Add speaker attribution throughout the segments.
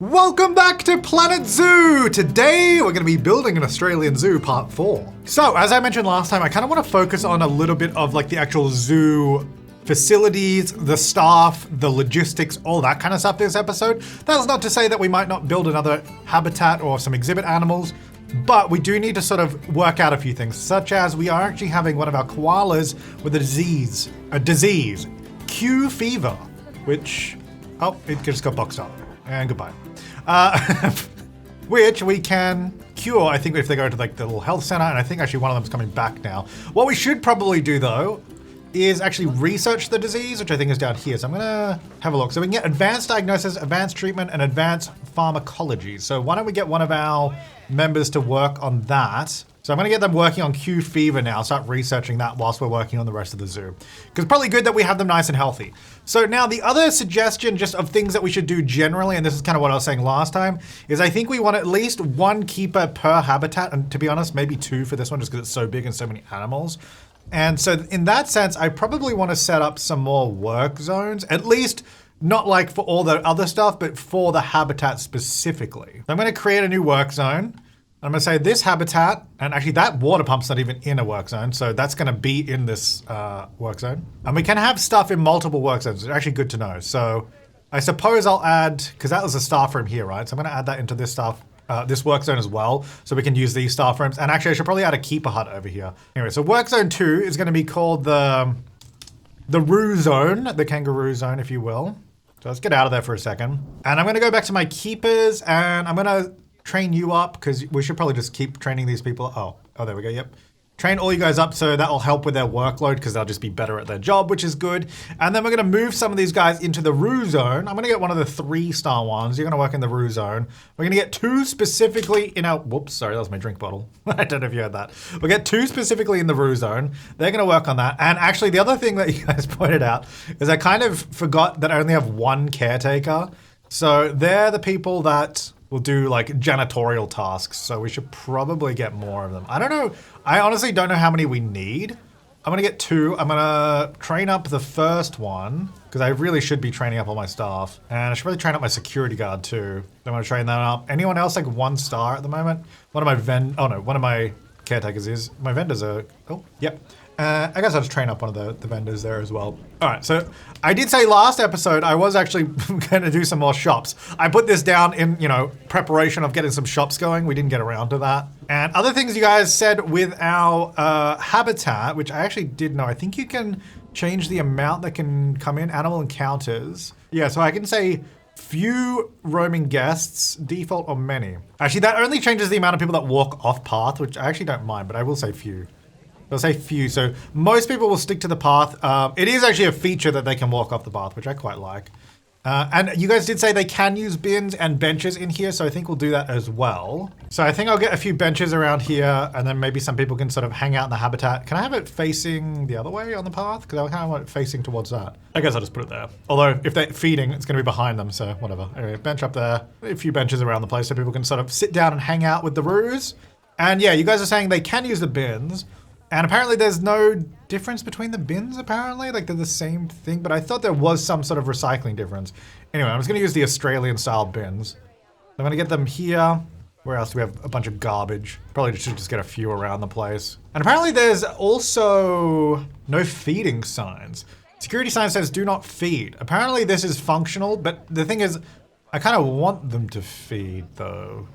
Speaker 1: Welcome back to Planet Zoo! Today we're going to be building an Australian zoo part 4. So as I mentioned last time, I kind of want to focus on a little bit of like the actual zoo facilities, the staff, the logistics, all that kind of stuff this episode. That's not to say that we might not build another habitat or some exhibit animals, but we do need to sort of work out a few things, such as we are actually having one of our koalas with a disease, Q fever, which, oh, it just got boxed up. And goodbye. Which we can cure, I think, if they go to like the little health center, and I think actually one of them's coming back now. What we should probably do though is actually research the disease, which I think is down here. So I'm gonna have a look. So we can get advanced diagnosis, advanced treatment, and advanced pharmacology. So why don't we get one of our members to work on that? So I'm gonna get them working on Q fever now, start researching that whilst we're working on the rest of the zoo. Because probably good that we have them nice and healthy. So now the other suggestion just of things that we should do generally, and this is kind of what I was saying last time, is I think we want at least one keeper per habitat, and to be honest, maybe two for this one just because it's so big and so many animals. And so in that sense, I probably want to set up some more work zones, at least not like for all the other stuff, but for the habitat specifically. So I'm gonna create a new work zone. I'm gonna say this habitat, and actually that water pump's not even in a work zone, so that's gonna be in this work zone. And we can have stuff in multiple work zones, it's actually good to know. So I suppose I'll add, because that was a staff room here, right? So I'm gonna add that into this stuff, this work zone as well, so we can use these staff rooms. And actually I should probably add a keeper hut over here. Anyway, so work zone 2 is gonna be called the Roo zone, the kangaroo zone, if you will. So let's get out of there for a second. And I'm gonna go back to my keepers, and I'm gonna train you up, because we should probably just keep training these people. Oh, there we go, yep. Train all you guys up so that'll help with their workload because they'll just be better at their job, which is good. And then we're gonna move some of these guys into the Roo zone. I'm gonna get one of the 3-star ones. You're gonna work in the Roo zone. We're gonna get 2 specifically in our, whoops, sorry, that was my drink bottle. I don't know if you heard that. We'll get 2 specifically in the Roo zone. They're gonna work on that. And actually the other thing that you guys pointed out is I kind of forgot that I only have 1 caretaker. So they're the people that will do like janitorial tasks, so we should probably get more of them. I don't know, I honestly don't know how many we need. I'm gonna get 2. I'm gonna train up the first one, because I really should be training up all my staff. And I should probably train up my security guard too. I'm gonna train that up. Anyone else like 1 star at the moment? One of my caretakers is. My vendors are, oh, yep. I guess I'll just train up one of the vendors there as well. All right, so I did say last episode I was actually going to do some more shops. I put this down in, preparation of getting some shops going. We didn't get around to that. And other things you guys said with our habitat, which I actually did know. I think you can change the amount that can come in, animal encounters. Yeah, so I can say few roaming guests, default or many. Actually, that only changes the amount of people that walk off path, which I actually don't mind, but I will say few. I'll say few, so most people will stick to the path. It is actually a feature that they can walk off the path, which I quite like. And you guys did say they can use bins and benches in here, so I think we'll do that as well. So I think I'll get a few benches around here, and then maybe some people can sort of hang out in the habitat. Can I have it facing the other way on the path? Because I kind of want it facing towards that. I guess I'll just put it there. Although if they're feeding, it's going to be behind them, so whatever. Anyway, bench up there, a few benches around the place so people can sort of sit down and hang out with the roos. And yeah, you guys are saying they can use the bins. And apparently there's no difference between the bins, apparently. Like they're the same thing, but I thought there was some sort of recycling difference. Anyway, I'm just gonna use the Australian style bins. I'm gonna get them here. Where else do we have a bunch of garbage? Probably should just get a few around the place. And apparently there's also no feeding signs. Security sign says do not feed. Apparently this is functional, but the thing is, I kind of want them to feed though.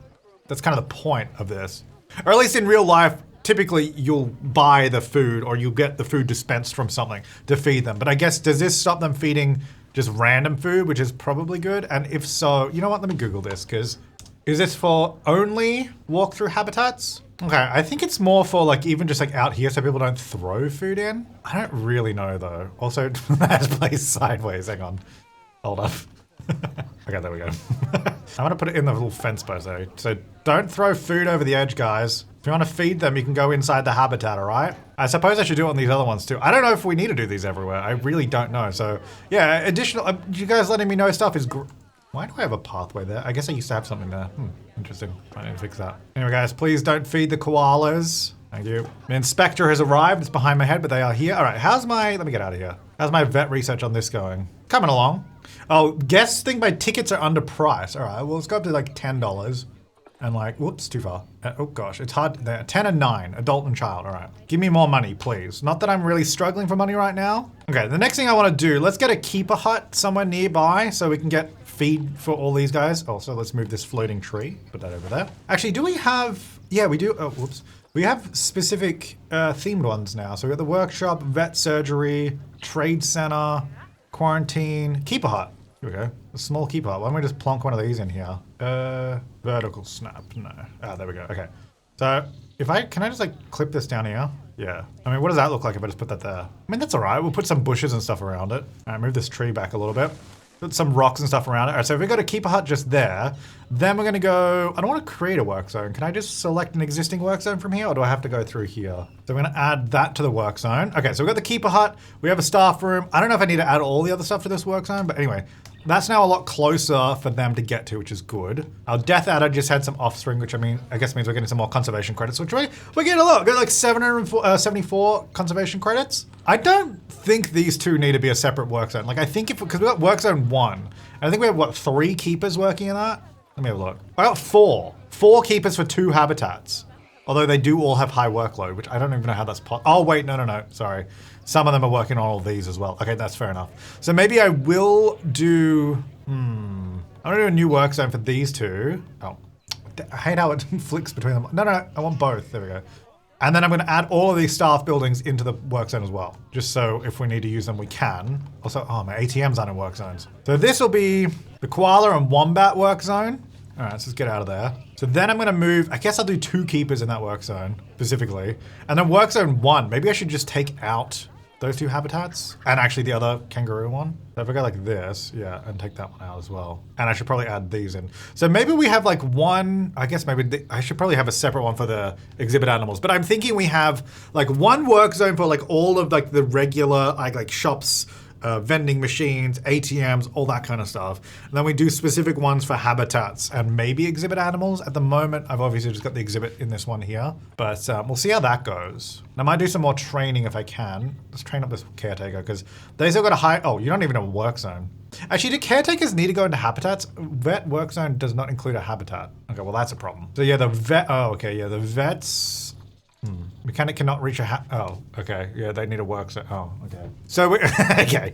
Speaker 1: That's kind of the point of this. Or at least in real life, typically you'll buy the food or you get the food dispensed from something to feed them. But I guess, does this stop them feeding just random food, which is probably good? And if so, you know what, let me Google this, because is this for only walk-through habitats? Okay, I think it's more for like even just like out here so people don't throw food in. I don't really know though. Also, that's placed sideways, hang on. Hold up. Okay, there we go. I'm gonna put it in the little fence post though. So don't throw food over the edge, guys. If you want to feed them, you can go inside the habitat, all right? I suppose I should do it on these other ones too. I don't know if we need to do these everywhere. I really don't know. So yeah, additional, you guys letting me know stuff is why do I have a pathway there? I guess I used to have something there. Interesting. I need to fix that. Anyway, guys, please don't feed the koalas. Thank you. The inspector has arrived. It's behind my head, but they are here. All right, how's my, let me get out of here. How's my vet research on this going? Coming along. Oh, guests think my tickets are underpriced. All right, well, let's go up to like $10. And like, whoops, too far. Oh gosh, it's hard. 10 and 9, adult and child. All right, give me more money, please. Not that I'm really struggling for money right now. Okay, the next thing I want to do, let's get a keeper hut somewhere nearby so we can get feed for all these guys. Also, let's move this floating tree. Put that over there. Actually, do we have? Yeah, we do. Oh, whoops. We have specific themed ones now. So we got the workshop, vet surgery, trade center, quarantine, keeper hut. Here we go. A small keeper hut. Why don't we just plonk one of these in here? Vertical snap. No. Ah, there we go. Okay. So if can I just like clip this down here? Yeah. I mean, what does that look like if I just put that there? I mean, that's all right. We'll put some bushes and stuff around it. All right, move this tree back a little bit. Put some rocks and stuff around it. All right, so if we got a keeper hut just there, then we're gonna go, I don't want to create a work zone. Can I just select an existing work zone from here, or do I have to go through here? So I'm gonna add that to the work zone. Okay, so we've got the keeper hut. We have a staff room. I don't know if I need to add all the other stuff to this work zone, but anyway, that's now a lot closer for them to get to, which is good. Our death adder just had some offspring, which I guess means we're getting some more conservation credits, which we're getting a lot. We're getting like 774 conservation credits. I don't think these two need to be a separate work zone. Like I think because we got work zone 1, and I think we have what, 3 keepers working in that? Let me have a look. I got 4 keepers for 2 habitats. Although they do all have high workload, which I don't even know how that's oh wait, no, sorry. Some of them are working on all of these as well. Okay, that's fair enough. So maybe I will do, I'm gonna do a new work zone for these 2. Oh, I hate how it flicks between them. No, I want both, there we go. And then I'm gonna add all of these staff buildings into the work zone as well. Just so if we need to use them, we can. Also, oh, my ATMs aren't in work zones. So this will be the koala and wombat work zone. All right, let's just get out of there. So then I'm gonna move, I guess I'll do 2 keepers in that work zone, specifically. And then work zone 1, maybe I should just take out those 2 habitats and actually the other kangaroo one. So if I go like this, yeah, and take that one out as well. And I should probably add these in. So maybe we have like one, I guess maybe I should probably have a separate one for the exhibit animals, but I'm thinking we have like one work zone for like all of like the regular like shops, vending machines, ATMs, all that kind of stuff. And then we do specific ones for habitats and maybe exhibit animals. At the moment, I've obviously just got the exhibit in this one here, but we'll see how that goes. And I might do some more training if I can. Let's train up this caretaker because they still got a high, oh, you don't even have a work zone. Actually, do caretakers need to go into habitats? Vet work zone does not include a habitat. Okay, well that's a problem. So yeah, the vet, oh, okay, yeah, the vets, mechanic cannot reach a oh, okay. Yeah, they need a work zone. Oh, okay. So we okay.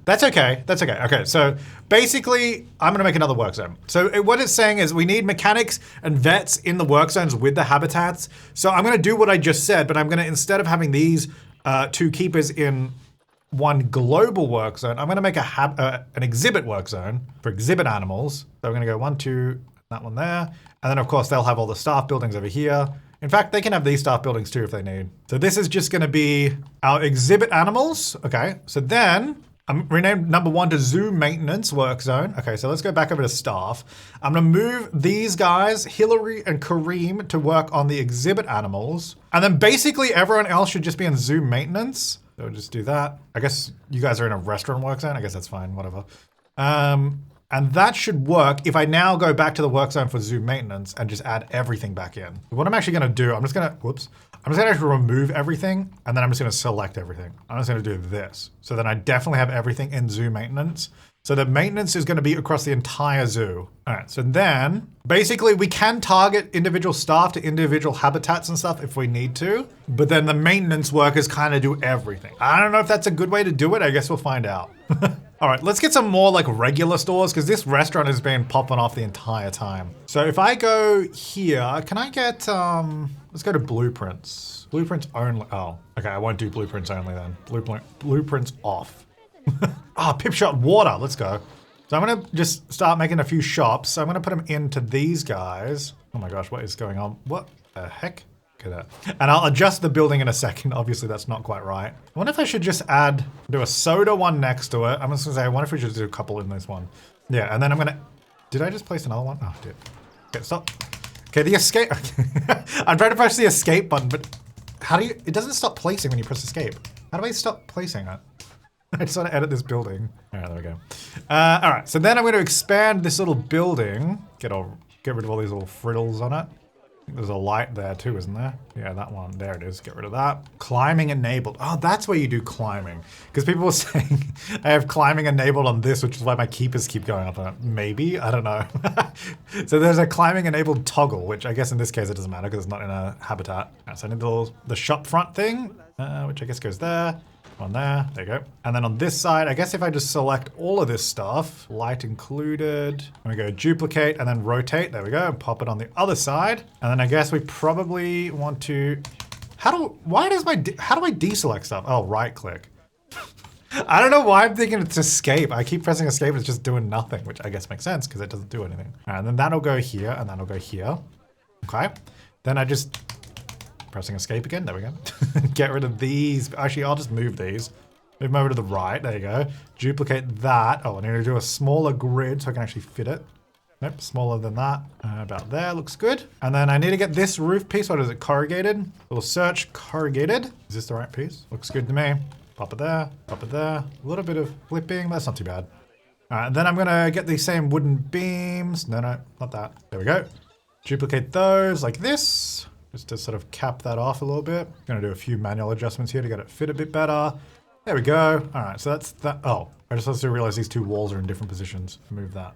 Speaker 1: That's okay. That's okay. Okay, so basically, I'm gonna make another work zone. So what it's saying is we need mechanics and vets in the work zones with the habitats. So I'm gonna do what I just said, but I'm gonna, instead of having these 2 keepers in one global work zone, I'm gonna make an exhibit work zone for exhibit animals. So we're gonna go 1, 2, that one there. And then of course they'll have all the staff buildings over here. In fact, they can have these staff buildings too if they need. So this is just gonna be our exhibit animals. Okay, so then I'm renamed number 1 to zoo maintenance work zone. Okay, so let's go back over to staff. I'm gonna move these guys, Hillary and Kareem, to work on the exhibit animals. And then basically everyone else should just be in zoo maintenance. So just do that. I guess you guys are in a restaurant work zone. I guess that's fine, whatever. And that should work if I now go back to the work zone for zoo maintenance and just add everything back in. What I'm actually gonna do, I'm just gonna actually remove everything and then I'm just gonna select everything. I'm just gonna do this. So then I definitely have everything in zoo maintenance. So the maintenance is gonna be across the entire zoo. All right, so then basically we can target individual staff to individual habitats and stuff if we need to, but then the maintenance workers kind of do everything. I don't know if that's a good way to do it. I guess we'll find out. All right, let's get some more like regular stores because this restaurant has been popping off the entire time. So if I go here, can I get, let's go to blueprints. Blueprints only, oh, okay, I won't do blueprints only then. Blueprints off. Pip shot water, let's go. So I'm gonna just start making a few shops. So I'm gonna put them into these guys. Oh my gosh, what is going on? What the heck? Look at that. And I'll adjust the building in a second. Obviously that's not quite right. I wonder if I should just do a soda one next to it. I'm just gonna say, I wonder if we should do a couple in this one. Yeah, and then I'm gonna, did I just place another one? Oh, I did. Okay, stop. Okay, the escape. I'm trying to press the escape button, but how do you, it doesn't stop placing when you press escape. How do I stop placing it? I just want to edit this building. All right, there we go. All right, so then I'm going to expand this little building. Get rid of all these little frittles on it. There's a light there too, isn't there? Yeah, that one. There it is. Get rid of that. Climbing enabled. Oh, that's where you do climbing. Because people were saying I have climbing enabled on this, which is why my keepers keep going up on it. Maybe? I don't know. So there's a climbing enabled toggle, which I guess in this case it doesn't matter because it's not in a habitat. Right, so I need the shop front thing, which I guess goes there. On there you go. And then on this side, I guess if I just select all of this stuff, light included, and we go duplicate and then rotate, there we go, and pop it on the other side. And then I guess we probably want to, how do I deselect stuff? Oh, right click. I don't know why I'm thinking it's escape. I keep pressing escape, it's just doing nothing, which I guess makes sense because it doesn't do anything. All right, and then that'll go here and that'll go here. Okay. Then I just, pressing escape again, there we go. Get rid of these. Actually, I'll just move these. Move them over to the right, there you go. Duplicate that. Oh, I need to do a smaller grid so I can actually fit it. Nope, smaller than that. About there, looks good. And then I need to get this roof piece, what is it, corrugated? We'll search corrugated. Is this the right piece? Looks good to me. Pop it there, pop it there. A little bit of flipping, that's not too bad. All right, and then I'm gonna get these same wooden beams. No, not that. There we go. Duplicate those like this. Just to sort of cap that off a little bit. Gonna do a few manual adjustments here to get it fit a bit better. There we go. All right, so that's that. Oh, I just also realized these two walls are in different positions. Move that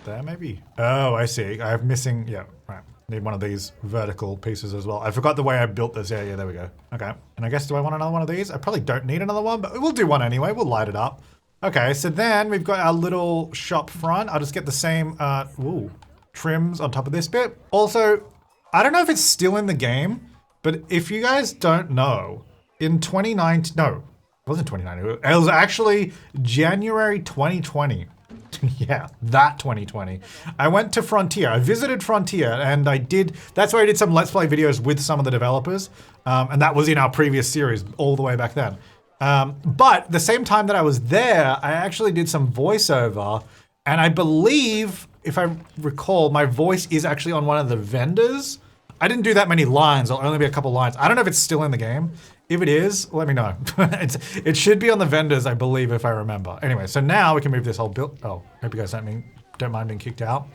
Speaker 1: there, maybe. Oh, I see. I'm missing, yeah, right. Need one of these vertical pieces as well. I forgot the way I built this. Yeah, there we go. Okay, and I guess, do I want another one of these? I probably don't need another one, but we'll do one anyway. We'll light it up. Okay, so then we've got our little shop front. I'll just get the same, trims on top of this bit. Also, I don't know if it's still in the game, but if you guys don't know, in 2019, no, it wasn't 2019, it was actually January 2020. Yeah, that 2020. I went to Frontier, I visited Frontier, and that's where I did some Let's Play videos with some of the developers, and that was in our previous series all the way back then. But the same time that I was there, I actually did some voiceover, and I believe, if I recall, my voice is actually on one of the vendors. I didn't do that many lines, it'll only be a couple lines. I don't know if it's still in the game. If it is, let me know. It should be on the vendors, I believe, if I remember. Anyway, so now we can move this whole build. Oh, hope you guys don't mind being kicked out.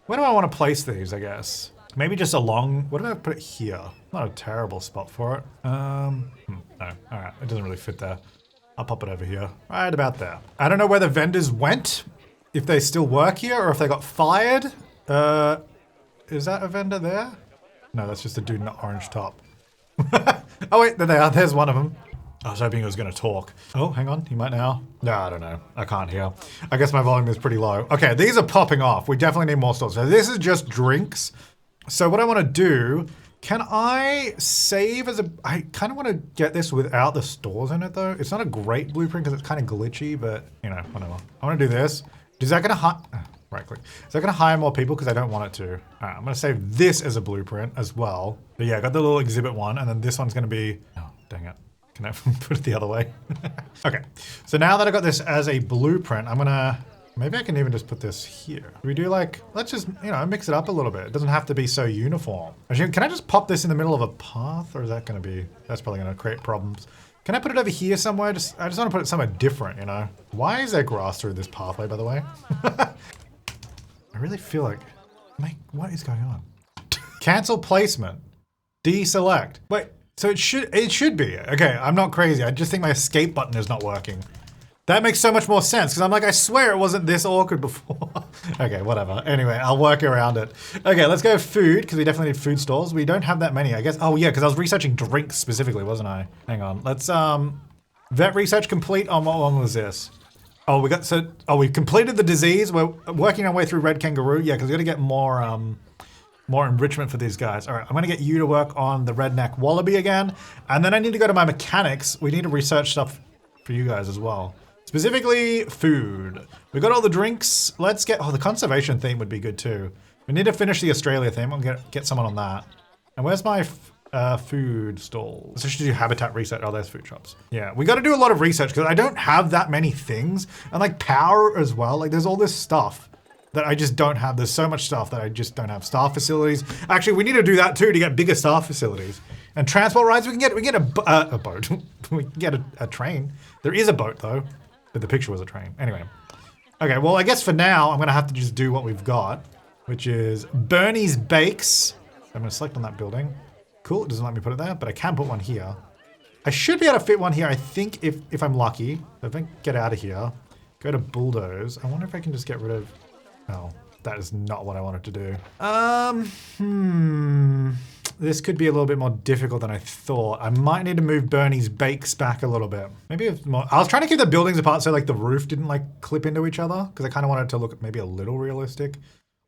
Speaker 1: Where do I want to place these, I guess? Maybe just along, what do I put it here? Not a terrible spot for it. No, all right, it doesn't really fit there. I'll pop it over here, right about there. I don't know where the vendors went, if they still work here or if they got fired. Is that a vendor there? No, that's just a dude in an orange top. Oh wait, there they are, there's one of them. I was hoping he was gonna talk. Oh, hang on, he might now. No, I don't know, I can't hear. I guess my volume is pretty low. Okay, these are popping off. We definitely need more stores. So this is just drinks. So what I wanna do, can I save as I kind of want to get this without the stores in it though. It's not a great blueprint because it's kind of glitchy, but you know, whatever. I want to do this. Is that gonna right click. Is that gonna hire more people? Because I don't want it to. All right, I'm gonna save this as a blueprint as well. But yeah, I got the little exhibit one, and then this one's gonna be, oh, dang it. Can I put it the other way? Okay, so now that I got this as a blueprint, I'm gonna, maybe I can even just put this here. We do like, let's just, you know, mix it up a little bit. It doesn't have to be so uniform. Actually, can I just pop this in the middle of a path, or is that gonna be, that's probably gonna create problems. Can I put it over here somewhere? I just want to put it somewhere different, you know? Why is there grass through this pathway, by the way? I really feel like, what is going on? Cancel placement. Deselect. Wait, so it should be. Okay, I'm not crazy. I just think my escape button is not working. That makes so much more sense, because I'm like, I swear it wasn't this awkward before. Okay, whatever. Anyway, I'll work around it. Okay, let's go food, because we definitely need food stalls. We don't have that many, I guess. Oh yeah, because I was researching drinks specifically, wasn't I? Hang on, let's, vet research complete on what one was this? Oh, we completed the disease. We're working our way through red kangaroo. Yeah, because we got to get more, more enrichment for these guys. All right, I'm gonna get you to work on the redneck wallaby again. And then I need to go to my mechanics. We need to research stuff for you guys as well. Specifically, food. We got all the drinks. Let's get, oh, the conservation theme would be good too. We need to finish the Australia theme. I'll get someone on that. And where's my food stalls? Let's actually do habitat research. Oh, there's food shops. Yeah, we got to do a lot of research because I don't have that many things. And like power as well. Like there's all this stuff that I just don't have. There's so much stuff that I just don't have. Staff facilities. Actually, we need to do that too to get bigger staff facilities. And transport rides, we can get a boat. We can get a train. There is a boat though. But the picture was a train. Anyway. Okay, well, I guess for now, I'm gonna have to just do what we've got, which is Bernie's Bakes I'm going to select on that building. Cool, it doesn't let me put it there, but I can put one here. I should be able to fit one here, I think, if I'm lucky. So if I get out of here, go to bulldoze. I wonder if I can just get rid of... Oh, that is not what I wanted to do. This could be a little bit more difficult than I thought. I might need to move Bernie's bakes back a little bit. Maybe it's more... I was trying to keep the buildings apart so like the roof didn't like clip into each other because I kind of wanted to look maybe a little realistic.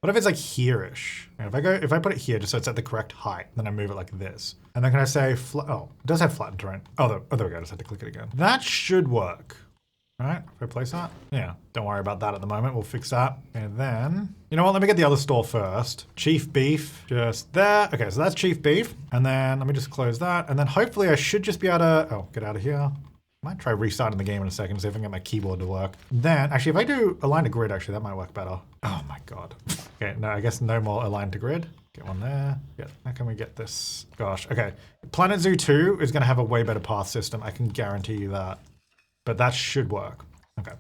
Speaker 1: What if it's like here-ish? If I put it here just so it's at the correct height, then I move it like this. And then can I say oh, it does have flattened terrain. Oh, there we go, I just had to click it again. That should work. Right, if I place that? Yeah, don't worry about that at the moment. We'll fix that. And then, you know what? Let me get the other store first. Chief beef, just there. Okay, so that's chief beef. And then let me just close that. And then hopefully I should just be able to, oh, get out of here. Might try restarting the game in a second, see if I can get my keyboard to work. Then, actually, if I do align to grid, actually, that might work better. Oh my God. Okay, no, I guess no more align to grid. Get one there. Yeah, how can we get this? Gosh, okay. Planet Zoo 2 is gonna have a way better path system. I can guarantee you that. But that should work. Okay.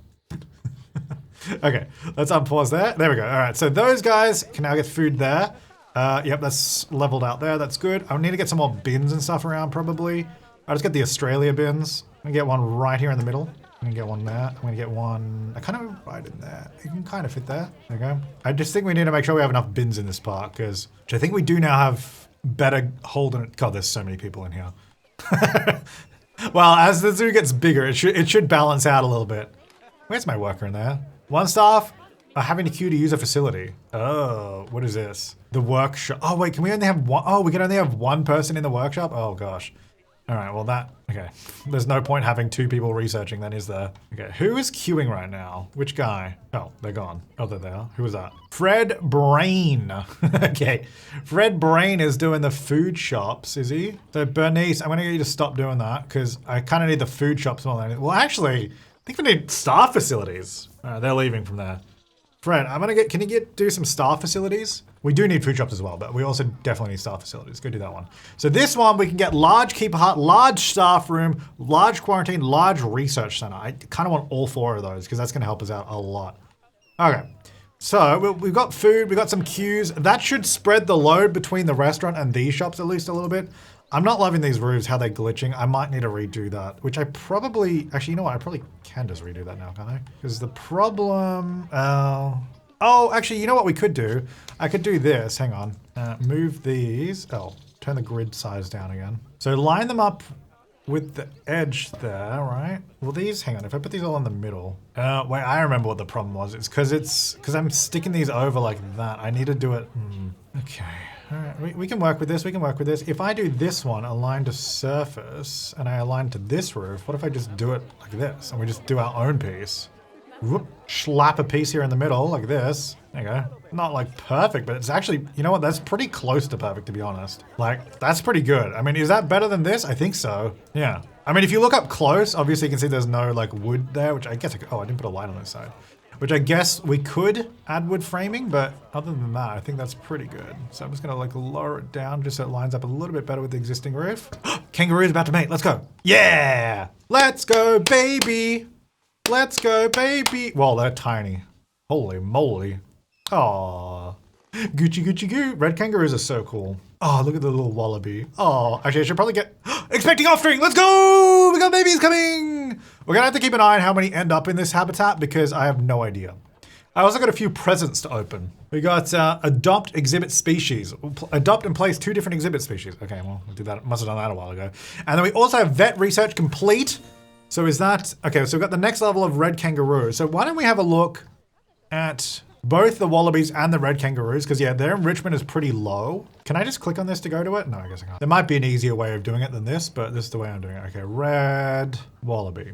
Speaker 1: Okay, let's unpause there. There we go. All right, so those guys can now get food there. Yep, that's leveled out there. That's good. I need to get some more bins and stuff around probably. I'll just get the Australia bins. I'm gonna get one right here in the middle. I'm gonna get one there. I'm gonna get one, I kind of right in there. It can kind of fit there. There we go. I just think we need to make sure we have enough bins in this park because I think we do now have better hold on it. God, there's so many people in here. Well, as the zoo gets bigger, it should balance out a little bit. Where's my worker in there? One staff are having a queue to use a facility. Oh, what is this? The workshop. Oh, wait, can we only have one? Oh, we can only have one person in the workshop? Oh, gosh. All right, well okay. There's no point having two people researching then, is there? Okay, who is queuing right now? Which guy? Oh, they're gone. Oh, they're there. Who was that? Fred Brain. Okay, Fred Brain is doing the food shops, is he? So Bernice, I'm gonna get you to stop doing that because I kind of need the food shops more than anything. Well, actually, I think we need staff facilities. All right, they're leaving from there. Fred, can you do some staff facilities? We do need food shops as well, but we also definitely need staff facilities. Go do that one. So this one, we can get large keeper hut, large staff room, large quarantine, large research center. I kind of want all four of those because that's gonna help us out a lot. Okay, so we've got food, we've got some queues. That should spread the load between the restaurant and these shops at least a little bit. I'm not loving these roofs, how they're glitching. I might need to redo that, which I probably, actually, you know what? I probably can just redo that now, can't I? Because the problem, oh, actually, you know what we could do? I could do this, hang on. Move these, turn the grid size down again. So line them up with the edge there, right? Well, these, hang on, if I put these all in the middle. Wait, I remember what the problem was. It's because I'm sticking these over like that. I need to do it, okay. All right, we can work with this, we can work with this. If I do this one, align to surface, and I align to this roof, what if I just do it like this, and we just do our own piece? Whoop, slap a piece here in the middle, like this. There you go. Not like perfect, but it's actually, you know what, that's pretty close to perfect, to be honest. Like, that's pretty good. I mean, is that better than this? I think so, yeah. I mean, if you look up close, obviously you can see there's no like wood there, which I guess, I didn't put a light on this side. Which I guess we could add wood framing, but other than that, I think that's pretty good. So I'm just gonna like lower it down just so it lines up a little bit better with the existing roof. Kangaroo's about to mate, let's go. Yeah! Let's go, baby! Let's go, baby! Well, they're tiny. Holy moly. Aww. Gucci, Gucci, goo. Red kangaroos are so cool. Oh, look at the little wallaby. Oh, actually I should probably get, expecting offspring, let's go! We got babies coming! We're gonna have to keep an eye on how many end up in this habitat because I have no idea. I also got a few presents to open. We got adopt exhibit species. Adopt and place 2 different exhibit species. Okay, well, we'll do that. Must have done that a while ago. And then we also have vet research complete. So is that, okay, so we've got the next level of red kangaroo. So why don't we have a look at both the wallabies and the red kangaroos, because yeah, their enrichment is pretty low. Can I just click on this to go to it? No, I guess I can't. There might be an easier way of doing it than this, but this is the way I'm doing it. Okay, red wallaby.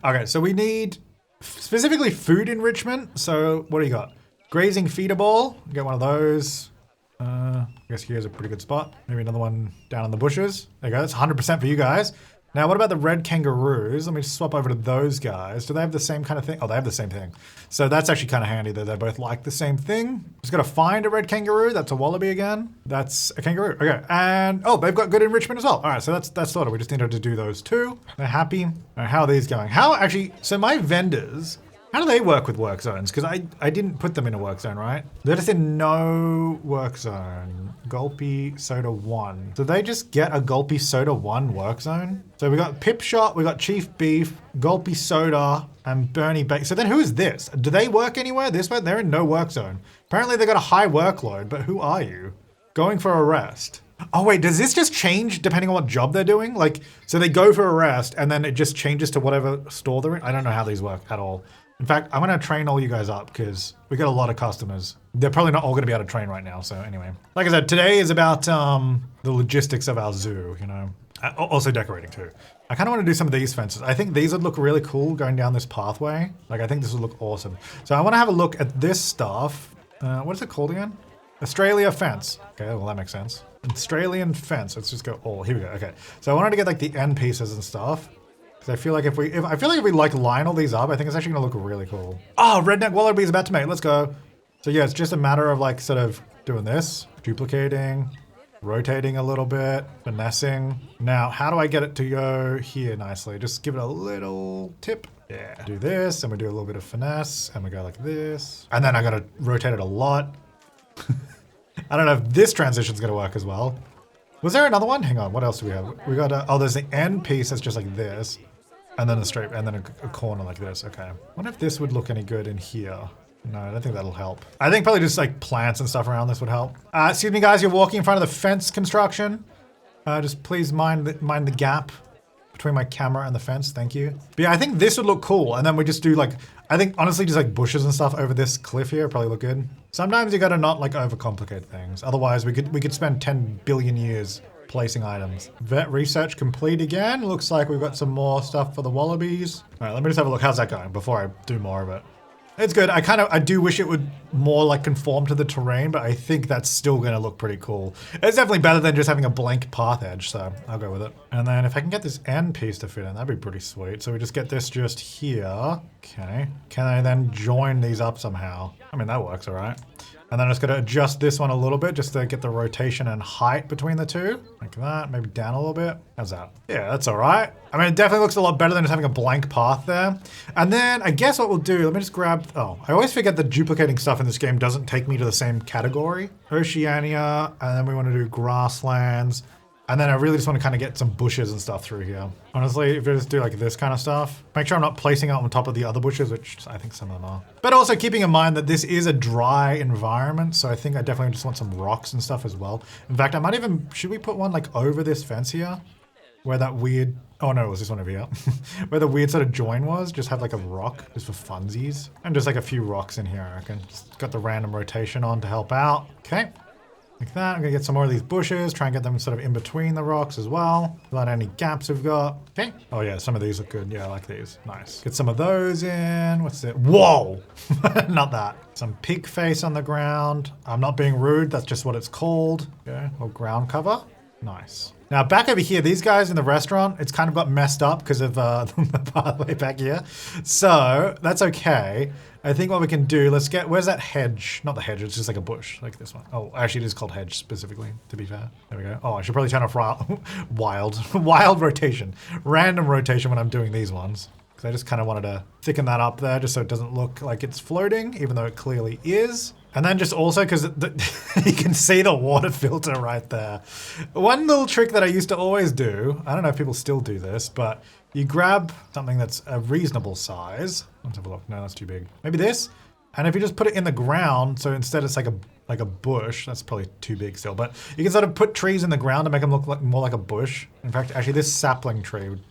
Speaker 1: Okay, so we need specifically food enrichment. So what do you got? Grazing feeder ball, get one of those. I guess here's a pretty good spot. Maybe another one down in the bushes. There you go, that's 100% for you guys. Now, what about the red kangaroos? Let me swap over to those guys. Do they have the same kind of thing? Oh, they have the same thing. So that's actually kind of handy that they both like the same thing. Just gotta find a red kangaroo. That's a wallaby again. That's a kangaroo. Okay, and oh, they've got good enrichment as well. All right, so that's sorted. We just needed to do those 2. They're happy. All right, how are these going? How actually? So my vendors How do they work with work zones? Because I didn't put them in a work zone, right? They're just in no work zone. Gulpy Soda 1. So they just get a Gulpy Soda 1 work zone? So we got Pip Shot, we got Chief Beef, Gulpy Soda, and Bernie Bake. So then who is this? Do they work anywhere? This way? They're in no work zone. Apparently they got a high workload, but who are you? Going for arrest. Oh wait, does this just change depending on what job they're doing? Like, so they go for arrest and then it just changes to whatever store they're in? I don't know how these work at all. In fact, I'm gonna train all you guys up because we got a lot of customers. They're probably not all gonna be able to train right now, so anyway. Like I said, today is about the logistics of our zoo, you know. Also decorating too. I kind of want to do some of these fences. I think these would look really cool going down this pathway. Like, I think this would look awesome. So I want to have a look at this stuff. What is it called again? Australia fence. Okay, well that makes sense. Australian fence. Let's just go all. Here we go. Okay. So I wanted to get like the end pieces and stuff. Because I feel like if we like line all these up, I think it's actually gonna look really cool. Oh, redneck wallaby is about to mate. Let's go. So yeah, it's just a matter of like sort of doing this, duplicating, rotating a little bit, finessing. Now, how do I get it to go here nicely? Just give it a little tip. Yeah. Do this, and we do a little bit of finesse, and we go like this. And then I gotta rotate it a lot. I don't know if this transition's gonna work as well. Was there another one? Hang on, what else do we have? We got oh, there's the end piece that's just like this. And then a straight, and then a corner like this. Okay. I wonder if this would look any good in here. No, I don't think that'll help. I think probably just like plants and stuff around this would help. Excuse me guys, you're walking in front of the fence construction. Just please mind the gap between my camera and the fence, thank you. But yeah, I think this would look cool. And then we just do like, I think honestly just like bushes and stuff over this cliff here probably look good. Sometimes you gotta not like overcomplicate things. Otherwise we could spend 10 billion years placing items. Vet research complete again. Looks like we've got some more stuff for the wallabies. All right, let me just have a look. How's that going before I do more of it? It's good. I do wish it would more like conform to the terrain, but I think that's still gonna look pretty cool. It's definitely better than just having a blank path edge, so I'll go with it. And then if I can get this end piece to fit in, that'd be pretty sweet. So we just get this just here. Okay. Can I then join these up somehow? I mean, that works all right. And then I'm just gonna adjust this one a little bit just to get the rotation and height between the two. Like that, maybe down a little bit. How's that? Yeah, that's all right. I mean, it definitely looks a lot better than just having a blank path there. And then I guess what we'll do, let me just grab, oh, I always forget that duplicating stuff in this game doesn't take me to the same category. Oceania, and then we wanna do grasslands. And then I really just want to kind of get some bushes and stuff through here. Honestly, if you just do like this kind of stuff, make sure I'm not placing it on top of the other bushes, which I think some of them are. But also keeping in mind that this is a dry environment, so I think I definitely just want some rocks and stuff as well. In fact, I might even, should we put one like over this fence here? Where that weird, oh no, it was this one over here. Where the weird sort of join was, just have like a rock, just for funsies. And just like a few rocks in here, I reckon. Just got the random rotation on to help out. Okay. Like that. I'm gonna get some more of these bushes, try and get them sort of in between the rocks as well. Without any gaps we've got. Okay. Oh yeah, some of these look good. Yeah, I like these. Nice. Get some of those in. What's it? Whoa! Not that. Some pig face on the ground. I'm not being rude, that's just what it's called. Okay, or ground cover. Nice. Now back over here, these guys in the restaurant, it's kind of got messed up because of the pathway back here. So that's okay. I think what we can do, let's get, where's that hedge? Not the hedge, it's just like a bush, like this one. Oh, actually it is called hedge specifically, to be fair. There we go. Oh, I should probably turn off wild rotation. Random rotation when I'm doing these ones. Because I just kind of wanted to thicken that up there just so it doesn't look like it's floating, even though it clearly is. And then just also because you can see the water filter right there. One little trick that I used to always do, I don't know if people still do this, but you grab something that's a reasonable size. Let's have a look. No, that's too big. Maybe this. And if you just put it in the ground, so instead it's like a bush, that's probably too big still, but you can sort of put trees in the ground to make them look like, more like a bush. In fact, actually this sapling tree would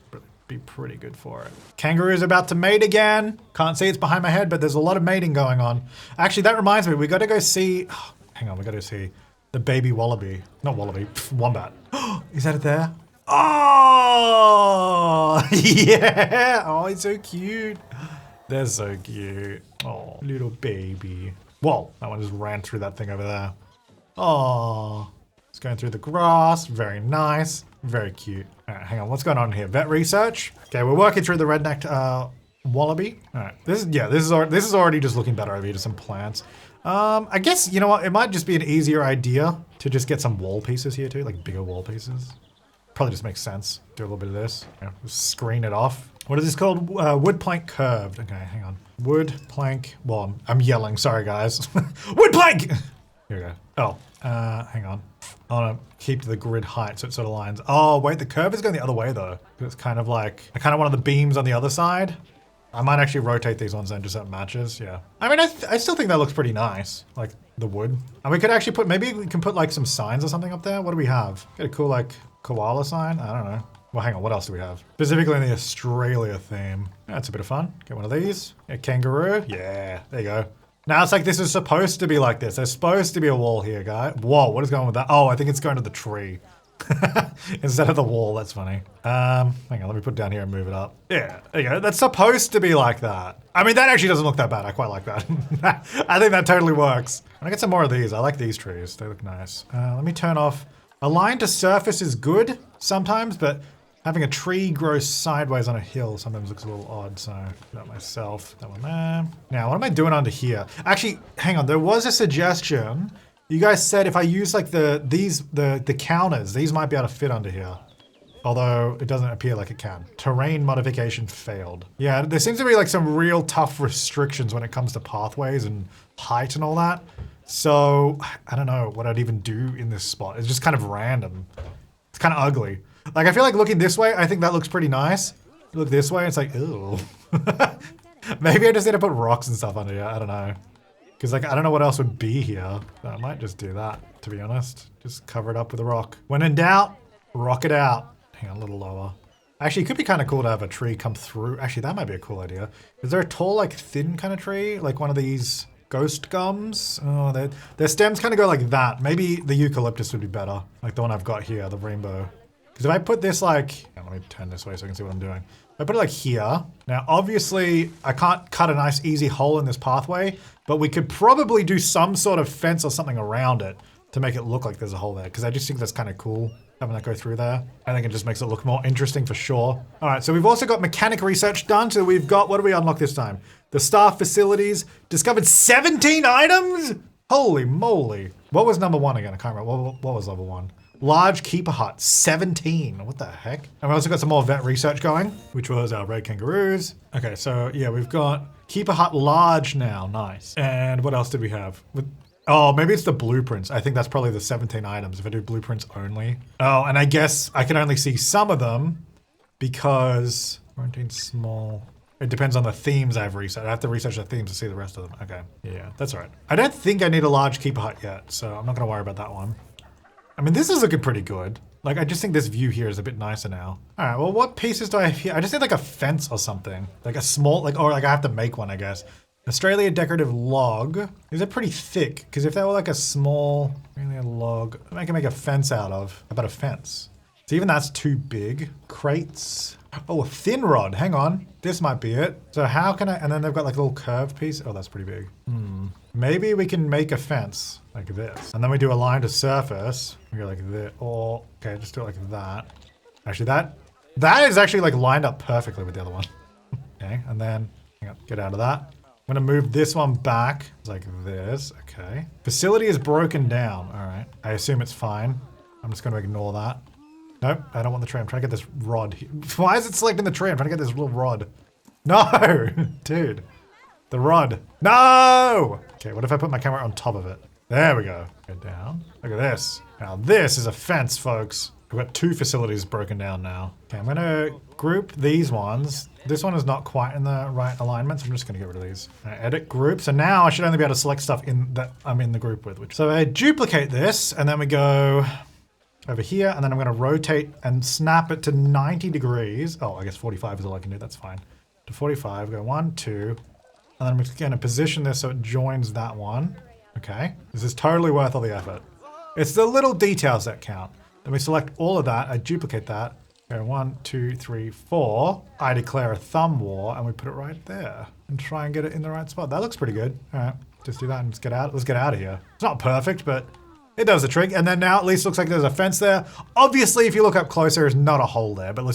Speaker 1: be pretty good for it. Kangaroo's about to mate again. Can't see it's behind my head, but there's a lot of mating going on. Actually, that reminds me, we got to go see, oh, hang on, we got to see the baby wallaby. Not wallaby, wombat. Is that it there? Oh, yeah. Oh, it's so cute. They're so cute. Oh, little baby. Whoa, that one just ran through that thing over there. Oh, it's going through the grass. Very nice. Very cute. All right, hang on. What's going on here? Vet research. Okay, we're working through the rednecked wallaby. All right. This is already just looking better over here to some plants. I guess, you know what? It might just be an easier idea to just get some wall pieces here too, like bigger wall pieces. Probably just makes sense. Do a little bit of this. Yeah, just screen it off. What is this called? Wood plank curved. Okay, hang on. Wood plank. Well, I'm yelling. Sorry, guys. Wood plank! Here we go. Oh, hang on. I want to keep the grid height so it sort of lines. Oh, wait, the curve is going the other way though. It's kind of like, I kind of wanted the beams on the other side. I might actually rotate these ones then just so it matches, yeah. I mean, I still think that looks pretty nice, like the wood. And we could actually put, maybe we can put like some signs or something up there. What do we have? Get a cool like koala sign? I don't know. Well, hang on, what else do we have? Specifically in the Australia theme. That's a bit of fun. Get one of these. A kangaroo. Yeah, there you go. Now it's like this is supposed to be like this. There's supposed to be a wall here, guy. Whoa, what is going with that? Oh, I think it's going to the tree. Instead of the wall, that's funny. Hang on, let me put it down here and move it up. Yeah, there you go. That's supposed to be like that. I mean, that actually doesn't look that bad. I quite like that. I think that totally works. And I get some more of these. I like these trees. They look nice. Let me turn off. Align to surface is good sometimes, but having a tree grow sideways on a hill sometimes looks a little odd, so that myself, that one there. Now, what am I doing under here? Actually, hang on, there was a suggestion. You guys said if I use like the counters, these might be able to fit under here. Although it doesn't appear like it can. Terrain modification failed. Yeah, there seems to be like some real tough restrictions when it comes to pathways and height and all that. So, I don't know what I'd even do in this spot. It's just kind of random. It's kind of ugly. Like, I feel like looking this way, I think that looks pretty nice. Look this way, it's like, ew. Maybe I just need to put rocks and stuff under here, I don't know. Because, like, I don't know what else would be here. So I might just do that, to be honest. Just cover it up with a rock. When in doubt, rock it out. Hang on, a little lower. Actually, it could be kind of cool to have a tree come through. Actually, that might be a cool idea. Is there a tall, like, thin kind of tree? Like one of these ghost gums? Oh, their stems kind of go like that. Maybe the eucalyptus would be better. Like the one I've got here, the rainbow. Because if I put this like, let me turn this way so I can see what I'm doing. If I put it like here, now obviously I can't cut a nice easy hole in this pathway, but we could probably do some sort of fence or something around it to make it look like there's a hole there. Because I just think that's kind of cool, having that go through there. I think it just makes it look more interesting for sure. All right, so we've also got mechanic research done. So we've got, what do we unlock this time? The staff facilities, discovered 17 items? Holy moly. What was number one again? I can't remember. What was level one? Large keeper hut, 17. What the heck? And we also got some more vet research going, which was our red kangaroos. Okay, so yeah, we've got keeper hut large now. Nice. And what else did we have? Oh, maybe it's the blueprints. I think that's probably the 17 items if I do blueprints only. Oh, and I guess I can only see some of them because quarantine small. It depends on the themes I've researched. I have to research the themes to see the rest of them. Okay, yeah, that's all right. I don't think I need a large keeper hut yet, so I'm not gonna worry about that one. I mean, this is looking pretty good. Like, I just think this view here is a bit nicer now. All right, well, what pieces do I have here? I just need like a fence or something. Like a small, like, or like I have to make one, I guess. Australia decorative log. These are pretty thick, because if they were like a small, Australia log, I can make a fence out of. How about a fence? So even that's too big. Crates. Oh, a thin rod, hang on. This might be it. So how can I, and then they've got like a little curved piece. Oh, that's pretty big. Maybe we can make a fence like this. And then we do a line to surface. We go like this, or, okay, just do it like that. Actually, that is actually like lined up perfectly with the other one. Okay, and then, hang on, get out of that. I'm gonna move this one back, like this, okay. Facility is broken down, all right. I assume it's fine. I'm just gonna ignore that. Nope, I don't want the tree. I'm trying to get this rod here. Why is it selecting the tree? I'm trying to get this little rod. No, dude. The rod. No! Okay, what if I put my camera on top of it? There we go. Go down. Look at this. Now this is a fence, folks. We've got two facilities broken down now. Okay, I'm gonna group these ones. This one is not quite in the right alignment, so I'm just gonna get rid of these. Edit group. So now I should only be able to select stuff in that I'm in the group with. So I duplicate this, and then we go over here, and then I'm gonna rotate and snap it to 90 degrees. Oh, I guess 45 is all I can do, that's fine. To 45, go 1, 2, and then I'm just gonna position this so it joins that one. Okay, this is totally worth all the effort. It's the little details that count. Then we select all of that, I duplicate that. Go 1, 2, 3, 4. I declare a thumb war, and we put it right there. And try and get it in the right spot. That looks pretty good. All right, just do that and let's get out of here. It's not perfect, but it does the trick. And then now at least looks like there's a fence there. Obviously, if you look up closer, there's not a hole there, but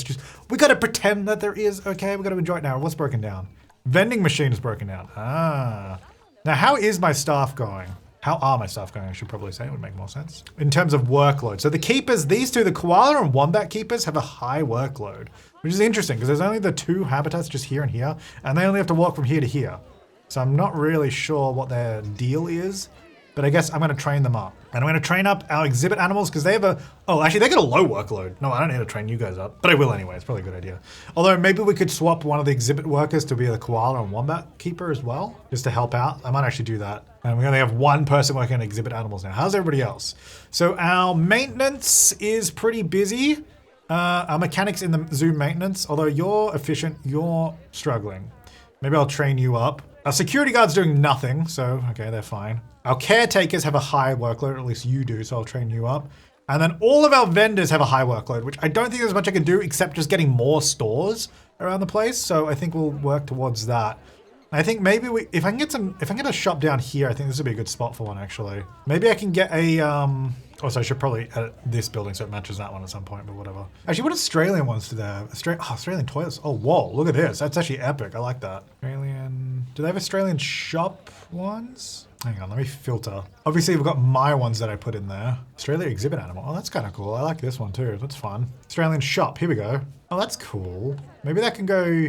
Speaker 1: we gotta pretend that there is, okay? We gotta enjoy it now. What's broken down? Vending machine is broken down. Ah. Now, how is my staff going? How are my staff going? I should probably say it would make more sense. In terms of workload. So the keepers, these two, the koala and wombat keepers have a high workload, which is interesting because there's only the 2 habitats just here and here, and they only have to walk from here to here. So I'm not really sure what their deal is, but I guess I'm going to train them up. And I'm going to train up our exhibit animals because they have a... Oh, actually, they get a low workload. No, I don't need to train you guys up, but I will anyway. It's probably a good idea. Although maybe we could swap one of the exhibit workers to be the koala and wombat keeper as well, just to help out. I might actually do that. And we only have 1 person working on exhibit animals now. How's everybody else? So our maintenance is pretty busy. Our mechanics in the zoo maintenance, although you're efficient, you're struggling. Maybe I'll train you up. Our security guard's doing nothing, so okay, they're fine. Our caretakers have a high workload, or at least you do, so I'll train you up. And then all of our vendors have a high workload, which I don't think there's much I can do except just getting more stores around the place. So I think we'll work towards that. I think maybe if I can get a shop down here, I think this would be a good spot for one actually. Maybe I can get a, also I should probably edit this building so it matches that one at some point, but whatever. Actually, what Australian ones do they have? Australian toilets. Oh, whoa, look at this. That's actually epic. I like that. Do they have Australian shop ones? Hang on, let me filter. Obviously, we've got my ones that I put in there. Australia exhibit animal. Oh, that's kind of cool. I like this one too. That's fun. Australian shop. Here we go. Oh, that's cool. Maybe that can go...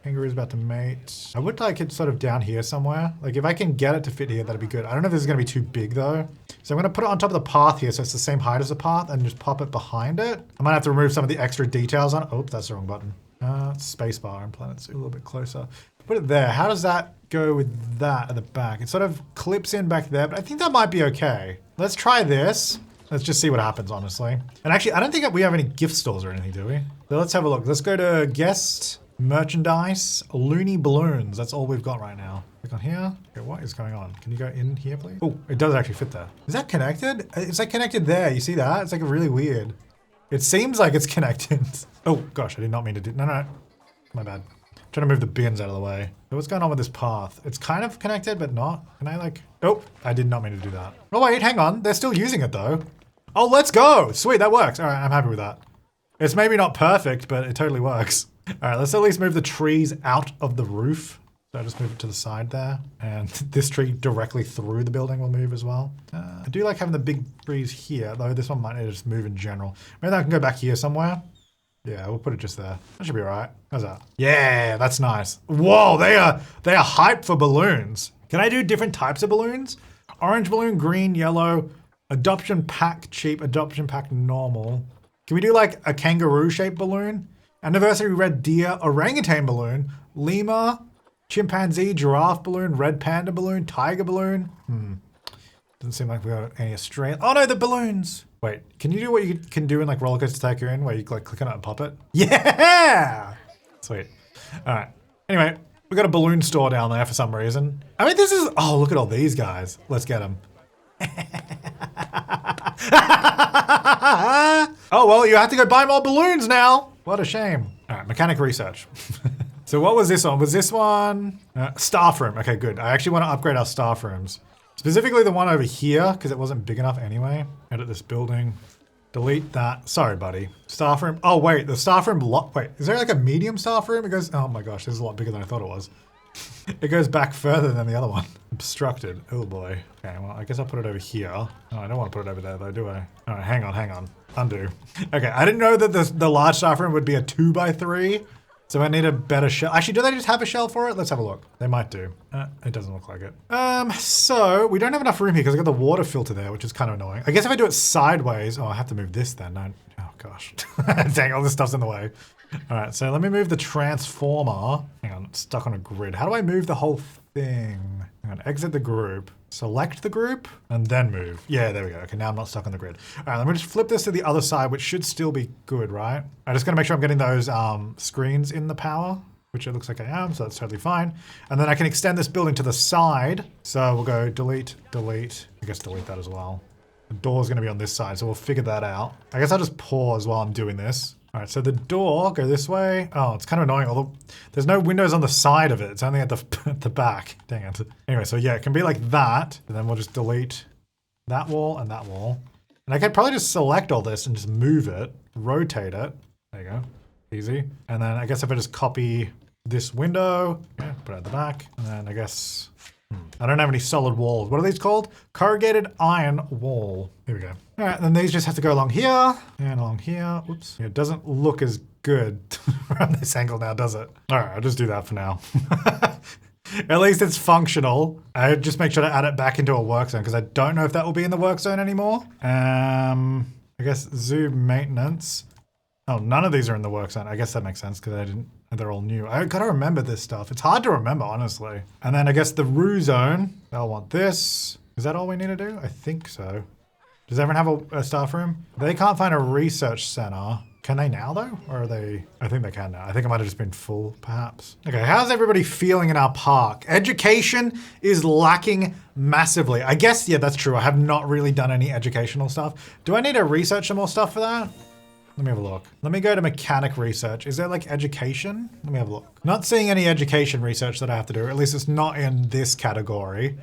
Speaker 1: kangaroo's about to mate. I would like it sort of down here somewhere. Like if I can get it to fit here, that'd be good. I don't know if this is going to be too big though. So I'm going to put it on top of the path here so it's the same height as the path and just pop it behind it. I might have to remove some of the extra details on it. Oh, that's the wrong button. Spacebar and planets a little bit closer. Put it there. How does that go with that at the back? It sort of clips in back there, but I think that might be okay. Let's try this. Let's just see what happens, honestly. And actually, I don't think we have any gift stores or anything, do we? So let's have a look. Let's go to guest, merchandise, loony balloons. That's all we've got right now. Click on here. Okay, what is going on? Can you go in here, please? Oh, it does actually fit there. Is that connected? It's like connected there. You see that? It's like really weird. It seems like it's connected. Oh gosh, I did not mean to do, no. My bad. Trying to move the bins out of the way. So what's going on with this path? It's kind of connected, but not. Can I like, oh, I did not mean to do that. Oh wait, hang on. They're still using it though. Oh, let's go. Sweet, that works. All right, I'm happy with that. It's maybe not perfect, but it totally works. All right, let's at least move the trees out of the roof. So I just move it to the side there. And this tree directly through the building will move as well. I do like having the big trees here, though this one might need to just move in general. Maybe I can go back here somewhere. Yeah, we'll put it just there. That should be all right. How's that? Yeah, that's nice. Whoa, they are hyped for balloons. Can I do different types of balloons? Orange balloon, green, yellow, adoption pack cheap, adoption pack normal. Can we do like a kangaroo shaped balloon? Anniversary red deer, orangutan balloon, lemur, chimpanzee, giraffe balloon, red panda balloon, tiger balloon. Doesn't seem like we got any Australian. Oh no, the balloons. Wait, can you do what you can do in like Roller Coaster Tycoon where you like click on it and pop it? Yeah! Sweet. All right. Anyway, we got a balloon store down there for some reason. I mean, this is, oh, look at all these guys. Let's get them. Oh, well, you have to go buy more balloons now. What a shame. All right, mechanic research. So what was this one? Was this one? Staff room. Okay, good. I actually want to upgrade our staff rooms. Specifically the one over here, because it wasn't big enough anyway. Edit this building. Delete that. Sorry, buddy. Staff room. Oh, wait. The staff room wait, is there like a medium staff room? It goes, oh my gosh, this is a lot bigger than I thought it was. It goes back further than the other one. Obstructed. Oh boy. Okay, well, I guess I'll put it over here. Oh, I don't want to put it over there though, do I? All right, hang on. Undo. Okay, I didn't know that the large staff room would be a 2x3. So I need a better shell. Actually, do they just have a shell for it? Let's have a look. They might do. It doesn't look like it. So we don't have enough room here because I got the water filter there, which is kind of annoying. I guess if I do it sideways, oh, I have to move this then. No, oh gosh. Dang, all this stuff's in the way. All right, so let me move the transformer. Hang on, it's stuck on a grid. How do I move the whole thing? Hang on, exit the group. Select the group and then move. Yeah, there we go. Okay, now I'm not stuck on the grid. All right, let me just flip this to the other side, which should still be good, right? I just gotta make sure I'm getting those screens in the power, which it looks like I am, so that's totally fine. And then I can extend this building to the side. So we'll go delete. I guess delete that as well. The door's gonna be on this side, so we'll figure that out. I guess I'll just pause while I'm doing this. All right, so the door, go this way. Oh, it's kind of annoying, although there's no windows on the side of it. It's only at the back. Dang it. Anyway, so yeah, it can be like that. And then we'll just delete that wall and that wall. And I could probably just select all this and just move it, rotate it. There you go, easy. And then I guess if I just copy this window, yeah, put it at the back. And then I guess I don't have any solid walls. What are these called? Corrugated iron wall. Here we go. All right, then these just have to go along here and along here. Oops. It doesn't look as good from this angle now, does it? All right, I'll just do that for now. At least it's functional. I just make sure to add it back into a work zone because I don't know if that will be in the work zone anymore. I guess zoo maintenance. Oh, none of these are in the work zone. I guess that makes sense because they're all new. I gotta remember this stuff. It's hard to remember, honestly. And then I guess the roo zone, they'll want this. Is that all we need to do? I think so. Does everyone have a staff room? They can't find a research center. Can they now though? Or are they? I think they can now. I think it might have just been full, perhaps. Okay, how's everybody feeling in our park? Education is lacking massively. I guess, yeah, that's true. I have not really done any educational stuff. Do I need to research some more stuff for that? Let me have a look. Let me go to mechanic research. Is there like education? Let me have a look. Not seeing any education research that I have to do. At least it's not in this category.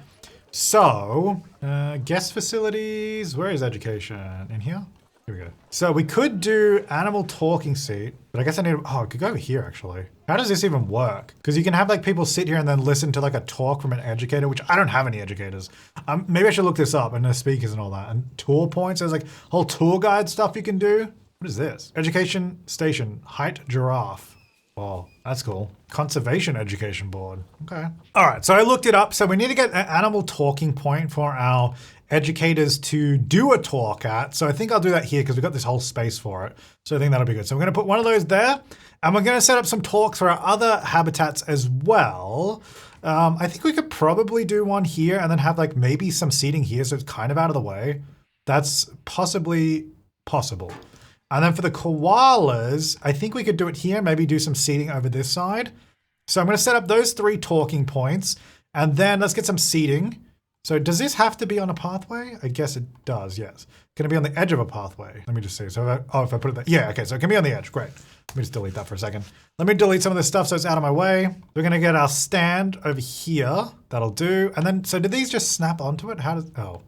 Speaker 1: So, guest facilities. Where is education? In here? Here we go. So we could do animal talking seat, but I guess I need, I could go over here actually. How does this even work? Because you can have like people sit here and then listen to like a talk from an educator, which I don't have any educators. Maybe I should look this up and the speakers and all that. And tour points, there's like whole tour guide stuff you can do. What is this? Education station, height giraffe. Wow, that's cool. Conservation education board. Okay. All right, so I looked it up. So we need to get an animal talking point for our educators to do a talk at. So I think I'll do that here because we've got this whole space for it. So I think that'll be good. So we're gonna put one of those there and we're gonna set up some talks for our other habitats as well. I think we could probably do one here and then have like maybe some seating here so it's kind of out of the way. That's possibly possible. And then for the koalas, I think we could do it here, maybe do some seating over this side. So I'm gonna set up those 3 talking points and then let's get some seating. So does this have to be on a pathway? I guess it does, yes. Can it be on the edge of a pathway? Let me just see. So if I put it there, yeah, okay, so it can be on the edge, great. Let me just delete that for a second. Let me delete some of this stuff so it's out of my way. We're gonna get our stand over here. That'll do. And then, so do these just snap onto it? How does, oh.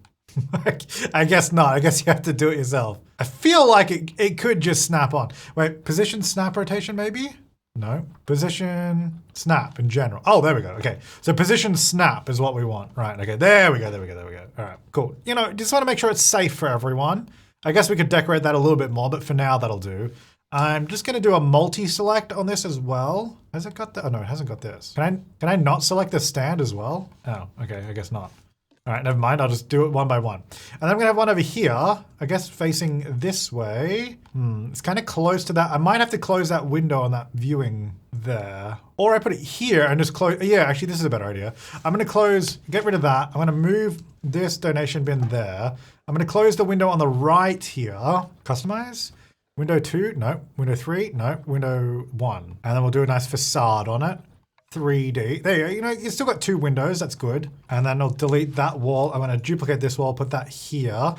Speaker 1: I guess not. I guess you have to do it yourself. I feel like it could just snap on. Wait, position snap rotation maybe? No. Position snap in general. Oh, there we go. Okay. So position snap is what we want. Right. Okay. There we go. There we go. There we go. All right. Cool. You know, just want to make sure it's safe for everyone. I guess we could decorate that a little bit more, but for now that'll do. I'm just going to do a multi-select on this as well. Has it got the, oh no, it hasn't got this. Can I not select the stand as well? Oh, okay. I guess not. All right, never mind. I'll just do it one by one. And then I'm gonna have one over here, I guess facing this way. It's kind of close to that. I might have to close that window on that viewing there. Or I put it here and just close. Yeah, actually this is a better idea. I'm gonna close, get rid of that. I'm gonna move this donation bin there. I'm gonna close the window on the right here. Customize? Window 2, no. Window 3, no. Window 1. And then we'll do a nice facade on it. 3D. There you go. You know, you still got 2 windows. That's good. And then I'll delete that wall. I'm going to duplicate this wall, put that here. All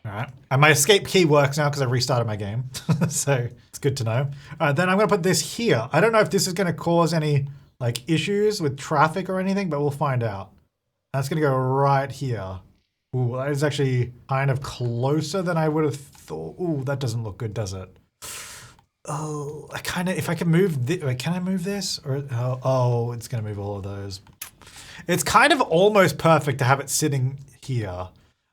Speaker 1: right. And my escape key works now because I restarted my game. So it's good to know. All right, then I'm going to put this here. I don't know if this is going to cause any like issues with traffic or anything, but we'll find out. That's going to go right here. Ooh, that is actually kind of closer than I would have thought. Ooh, that doesn't look good, does it? Oh, I kind of, if I can move this, wait, can I move this? Or, oh, it's going to move all of those. It's kind of almost perfect to have it sitting here.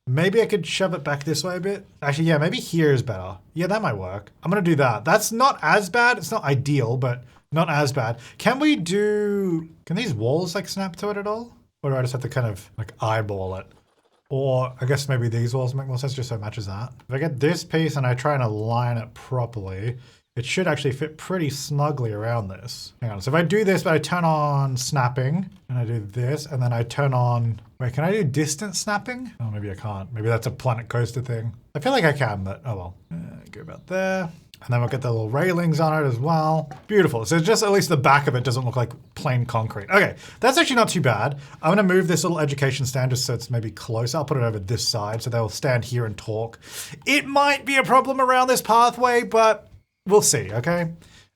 Speaker 1: Maybe I could shove it back this way a bit. Actually, yeah, maybe here is better. Yeah, that might work. I'm going to do that. That's not as bad. It's not ideal, but not as bad. Can we do, can these walls like snap to it at all? Or do I just have to kind of like eyeball it? Or I guess maybe these walls make more sense just so it matches that. If I get this piece and I try and align it properly, it should actually fit pretty snugly around this. Hang on, so if I do this, but I turn on snapping, and I do this, and then I turn on, wait, can I do distance snapping? Oh, maybe I can't. Maybe that's a Planet Coaster thing. I feel like I can, but oh well. Go about there. And then we'll get the little railings on it as well. Beautiful. So just at least the back of it doesn't look like plain concrete. Okay, that's actually not too bad. I'm gonna move this little education stand just so it's maybe closer. I'll put it over this side so they'll stand here and talk. It might be a problem around this pathway, but we'll see, okay?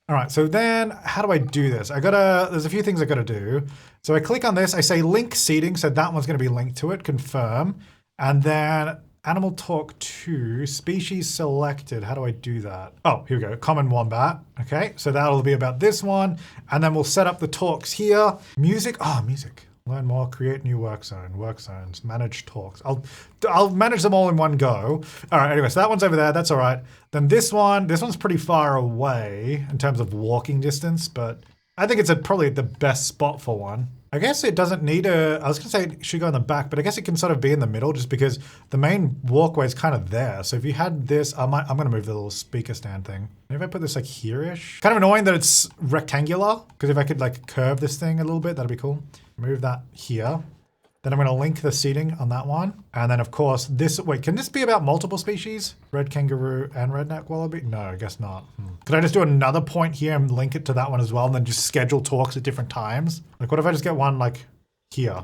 Speaker 1: All right, so then how do I do this? There's a few things I gotta do. So I click on this, I say link seating, so that one's gonna be linked to it, confirm. And then animal talk 2, species selected. How do I do that? Oh, here we go, common wombat. Okay, so that'll be about this one. And then we'll set up the talks here. Music, oh, music. Learn more, create new work zones, manage talks. I'll manage them all in one go. All right, anyway, so that one's over there. That's all right. Then this one's pretty far away in terms of walking distance, but I think it's probably the best spot for one. I guess it doesn't need I was gonna say it should go in the back, but I guess it can sort of be in the middle just because the main walkway is kind of there. So if you had this, I'm gonna move the little speaker stand thing. Maybe if I put this like here-ish. Kind of annoying that it's rectangular, because if I could like curve this thing a little bit, that'd be cool. Move that here. Then I'm going to link the seating on that one. And then of course this, wait, can this be about multiple species? Red kangaroo and redneck wallaby? No, I guess not. Could I just do another point here and link it to that one as well and then just schedule talks at different times? Like what if I just get one like here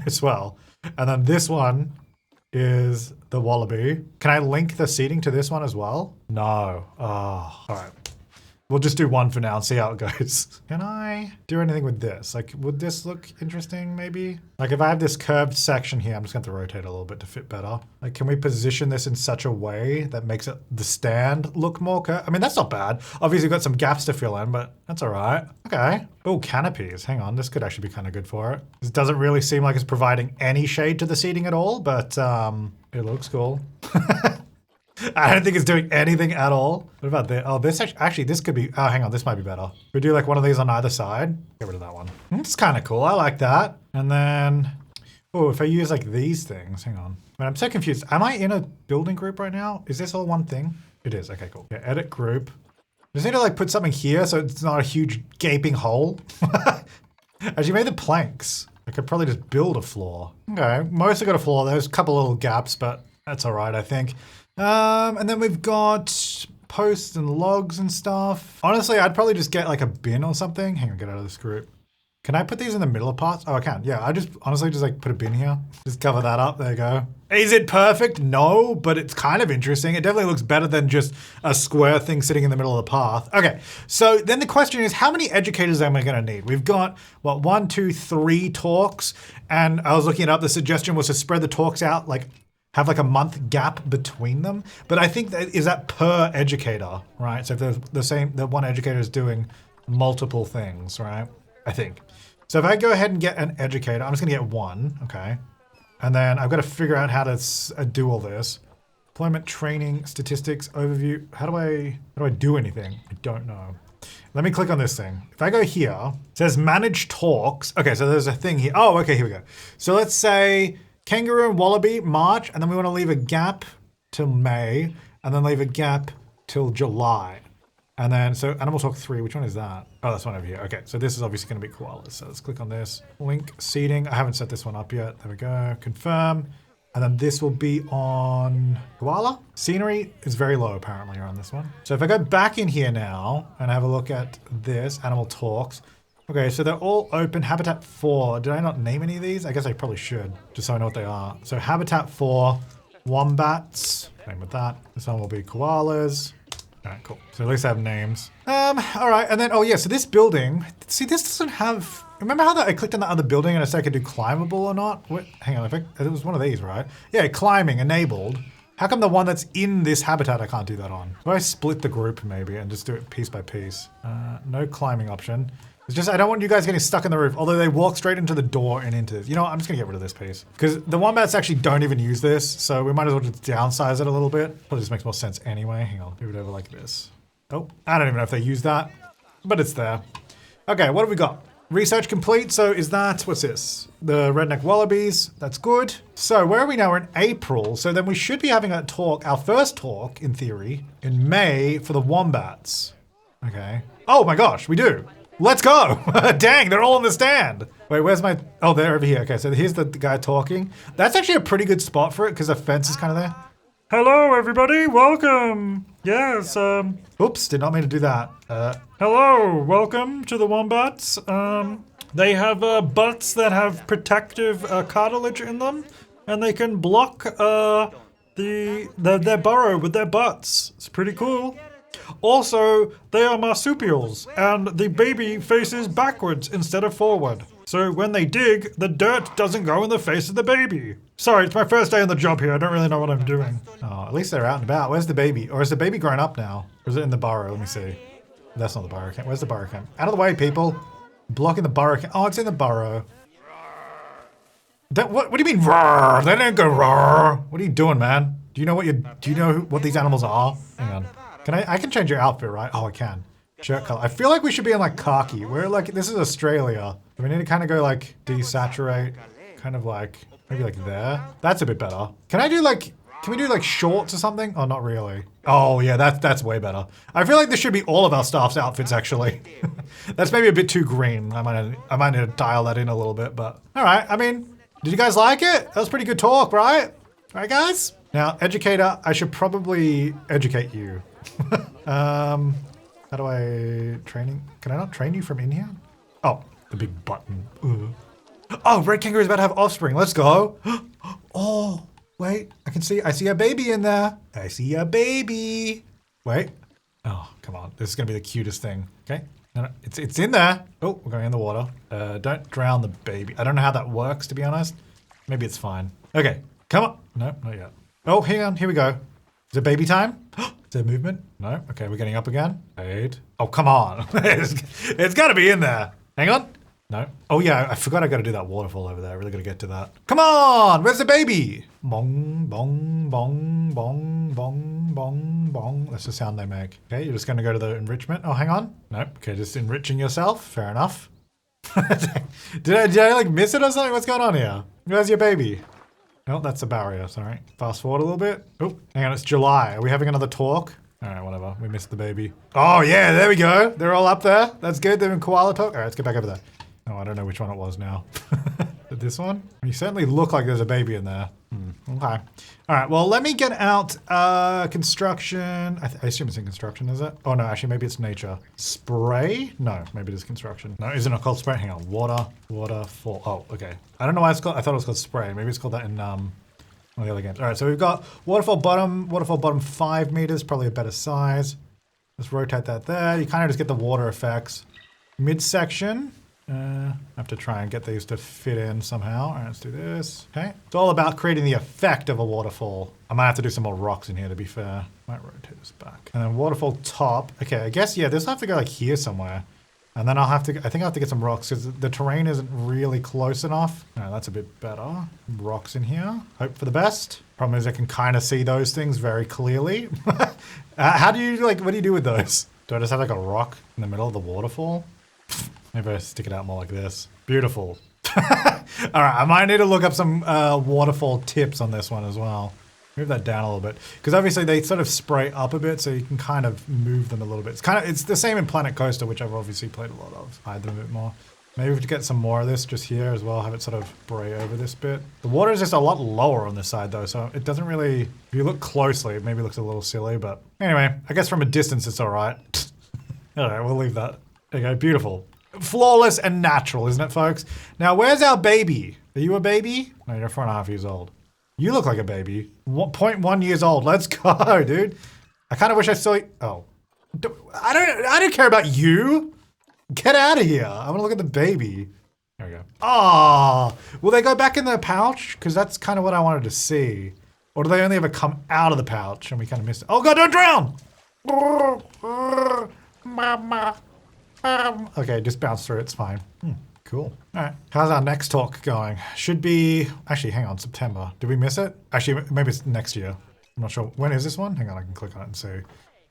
Speaker 1: as well? And then this one is the wallaby. Can I link the seating to this one as well? No. Oh, all right. We'll just do one for now and see how it goes. Can I do anything with this? Like, would this look interesting, maybe? Like, if I have this curved section here, I'm just going to have to rotate a little bit to fit better. Like, can we position this in such a way that makes it the stand look more curved? I mean, that's not bad. Obviously, we've got some gaps to fill in, but that's all right. Okay. Oh, canopies. Hang on. This could actually be kind of good for it. This doesn't really seem like it's providing any shade to the seating at all, but it looks cool. I don't think it's doing anything at all. What about this? Oh, this actually, this could be, oh, hang on, this might be better. We do like one of these on either side. Get rid of that one. It's kind of cool. I like that. And then, oh, if I use like these things, hang on. Man, I'm so confused. Am I in a building group right now? Is this all one thing? It is. Okay, cool. Yeah, edit group. Just need to like put something here so it's not a huge gaping hole. As you made the planks, I could probably just build a floor. Okay, mostly got a floor. There's a couple little gaps, but that's all right, I think. And then we've got posts and logs and stuff. Honestly, I'd probably just get like a bin or something. Hang on, get out of this group. Can I put these in the middle of parts? Oh, I can. Yeah, I just honestly just like put a bin here. Just cover that up. There you go. Is it perfect? No, but it's kind of interesting. It definitely looks better than just a square thing sitting in the middle of the path. Okay, so then the question is, how many educators am I going to need? We've got, what, 1, 2, 3 talks. And I was looking it up. The suggestion was to spread the talks out, like have like a month gap between them. But I think that is that per educator, right? So if there's the one educator is doing multiple things, right? I think. So if I go ahead and get an educator, I'm just gonna get one, okay? And then I've got to figure out how to do all this. Employment, training, statistics, overview. How do I do anything? I don't know. Let me click on this thing. If I go here, it says manage talks. Okay, so there's a thing here. Oh, okay, here we go. So let's say kangaroo and wallaby, March, and then we want to leave a gap till May, and then leave a gap till July. And then, so Animal Talk 3, which one is that? Oh, that's one over here. Okay, so this is obviously going to be koalas. So let's click on this. Link seating. I haven't set this one up yet. There we go. Confirm. And then this will be on koala. Scenery is very low apparently on this one. So if I go back in here now and have a look at this, Animal Talks. Okay, so they're all open. Habitat 4. Did I not name any of these? I guess I probably should, just so I know what they are. So Habitat 4, wombats. Same with that. This one will be koalas. All right, cool. So at least I have names. All right, and then, oh yeah, so this building, see, this doesn't have, remember how I clicked on that other building and I said I could do climbable or not? What, hang on, it was one of these, right? Yeah, climbing enabled. How come the one that's in this habitat I can't do that on? Do I split the group maybe and just do it piece by piece? No climbing option. It's just, I don't want you guys getting stuck in the roof, although they walk straight into the door and into this. You know what, I'm just gonna get rid of this piece. Because the wombats actually don't even use this, so we might as well just downsize it a little bit. Probably just makes more sense anyway. Hang on, move it over like this. Oh, I don't even know if they use that, but it's there. Okay, what have we got? Research complete, so is that, what's this? The redneck wallabies, that's good. So where are we now? We're in April, so then we should be having a talk, our first talk, in theory, in May for the wombats. Okay. Oh my gosh, we do. Let's go! Dang, they're all on the stand. Wait, where's my, oh, they're over here. Okay, so here's the guy talking. That's actually a pretty good spot for it because the fence is kind of there. Hello, everybody, welcome. Yes, oops, did not mean to do that. Hello, welcome to the wombats. They have butts that have protective cartilage in them, and they can block their burrow with their butts. It's pretty cool. Also, they are marsupials, and the baby faces backwards instead of forward. So when they dig, the dirt doesn't go in the face of the baby. Sorry, it's my first day on the job here. I don't really know what I'm doing. Oh, at least they're out and about. Where's the baby? Or is the baby grown up now? Or is it in the burrow? Let me see. That's not the burrow camp. Where's the burrow camp? Out of the way, people. Blocking the burrow camp. Oh, it's in the burrow. What do you mean roar? They don't go roar. What are you doing, man? Do you know what these animals are? Hang on. I can change your outfit, right? Oh, I can. Shirt color. I feel like we should be in like khaki. We're like, this is Australia. We need to kind of go like desaturate, kind of like, maybe like there. That's a bit better. Can we do like shorts or something? Oh, not really. Oh yeah, that's way better. I feel like this should be all of our staff's outfits actually. That's maybe a bit too green. I might need to dial that in a little bit, but all right. I mean, did you guys like it? That was pretty good talk, right? Right, guys? Now, educator, I should probably educate you. How do I training? Can I not train you from in here? Oh, the big button. Oh, red kangaroo is about to have offspring. Let's go. Oh, wait. I see a baby in there. I see a baby. Wait. Oh, come on. This is gonna be the cutest thing. Okay. No, it's in there. Oh, we're going in the water. Don't drown the baby. I don't know how that works, to be honest. Maybe it's fine. Okay, come on. No, not yet. Oh, hang on. Here we go. Is it baby time? Is there movement? No. Okay, we're getting up again. Wait. Oh, come on. It's got to be in there. Hang on. No. Oh yeah, I forgot I got to do that waterfall over there. I really got to get to that. Come on. Where's the baby? Bong, bong, bong, bong, bong, bong, bong. That's the sound they make. Okay, you're just going to go to the enrichment. Oh, hang on. Nope. Okay, just enriching yourself. Fair enough. Did I like miss it or something? What's going on here? Where's your baby? Oh, that's a barrier. Sorry. Fast forward a little bit. Oh, hang on. It's July. Are we having another talk? All right, whatever. We missed the baby. Oh yeah, there we go. They're all up there. That's good. They're in koala talk. All right, let's get back over there. Oh, I don't know which one it was now. This one? You certainly look like there's a baby in there. Okay. All right, well, let me get out construction. I assume it's in construction, is it? Oh, no, actually, maybe it's nature. Spray? No, maybe it is construction. No, isn't it called spray? Hang on. Waterfall. Oh, okay. I don't know why it's called, I thought it was called spray. Maybe it's called that in one of the other games. All right, so we've got waterfall bottom 5 meters, probably a better size. Let's rotate that there. You kind of just get the water effects. Midsection. I have to try and get these to fit in somehow. All right, let's do this. Okay. It's all about creating the effect of a waterfall. I might have to do some more rocks in here to be fair. Might rotate this back. And then waterfall top. Okay, I guess, yeah, this will have to go like here somewhere. And then I think I'll have to get some rocks because the terrain isn't really close enough. All right, that's a bit better. Rocks in here. Hope for the best. Problem is I can kind of see those things very clearly. How do you, like, what do you do with those? Do I just have like a rock in the middle of the waterfall? Maybe I stick it out more like this. Beautiful. All right, I might need to look up some waterfall tips on this one as well. Move that down a little bit. Because obviously they sort of spray up a bit, so you can kind of move them a little bit. It's the same in Planet Coaster, which I've obviously played a lot of. Hide them a bit more. Maybe we could get some more of this just here as well, have it sort of spray over this bit. The water is just a lot lower on this side though, so it doesn't really, if you look closely, it maybe looks a little silly, but anyway, I guess from a distance it's all right. All right, we'll leave that. Okay, beautiful. Flawless and natural, isn't it, folks? Now, where's our baby? Are you a baby? No, you're 4.5 years old. You look like a baby. 0.1 years old. Let's go, dude. I kind of wish I saw you. Oh. I don't care about you. Get out of here. I want to look at the baby. There we go. Oh. Will they go back in their pouch? Because that's kind of what I wanted to see. Or do they only ever come out of the pouch and we kind of missed it? Oh, God, don't drown! Mama. Okay, just bounce through. It's fine. Cool. All right. How's our next talk going? Should be... Actually, hang on. September. Did we miss it? Actually, maybe it's next year. I'm not sure. When is this one? Hang on. I can click on it and see.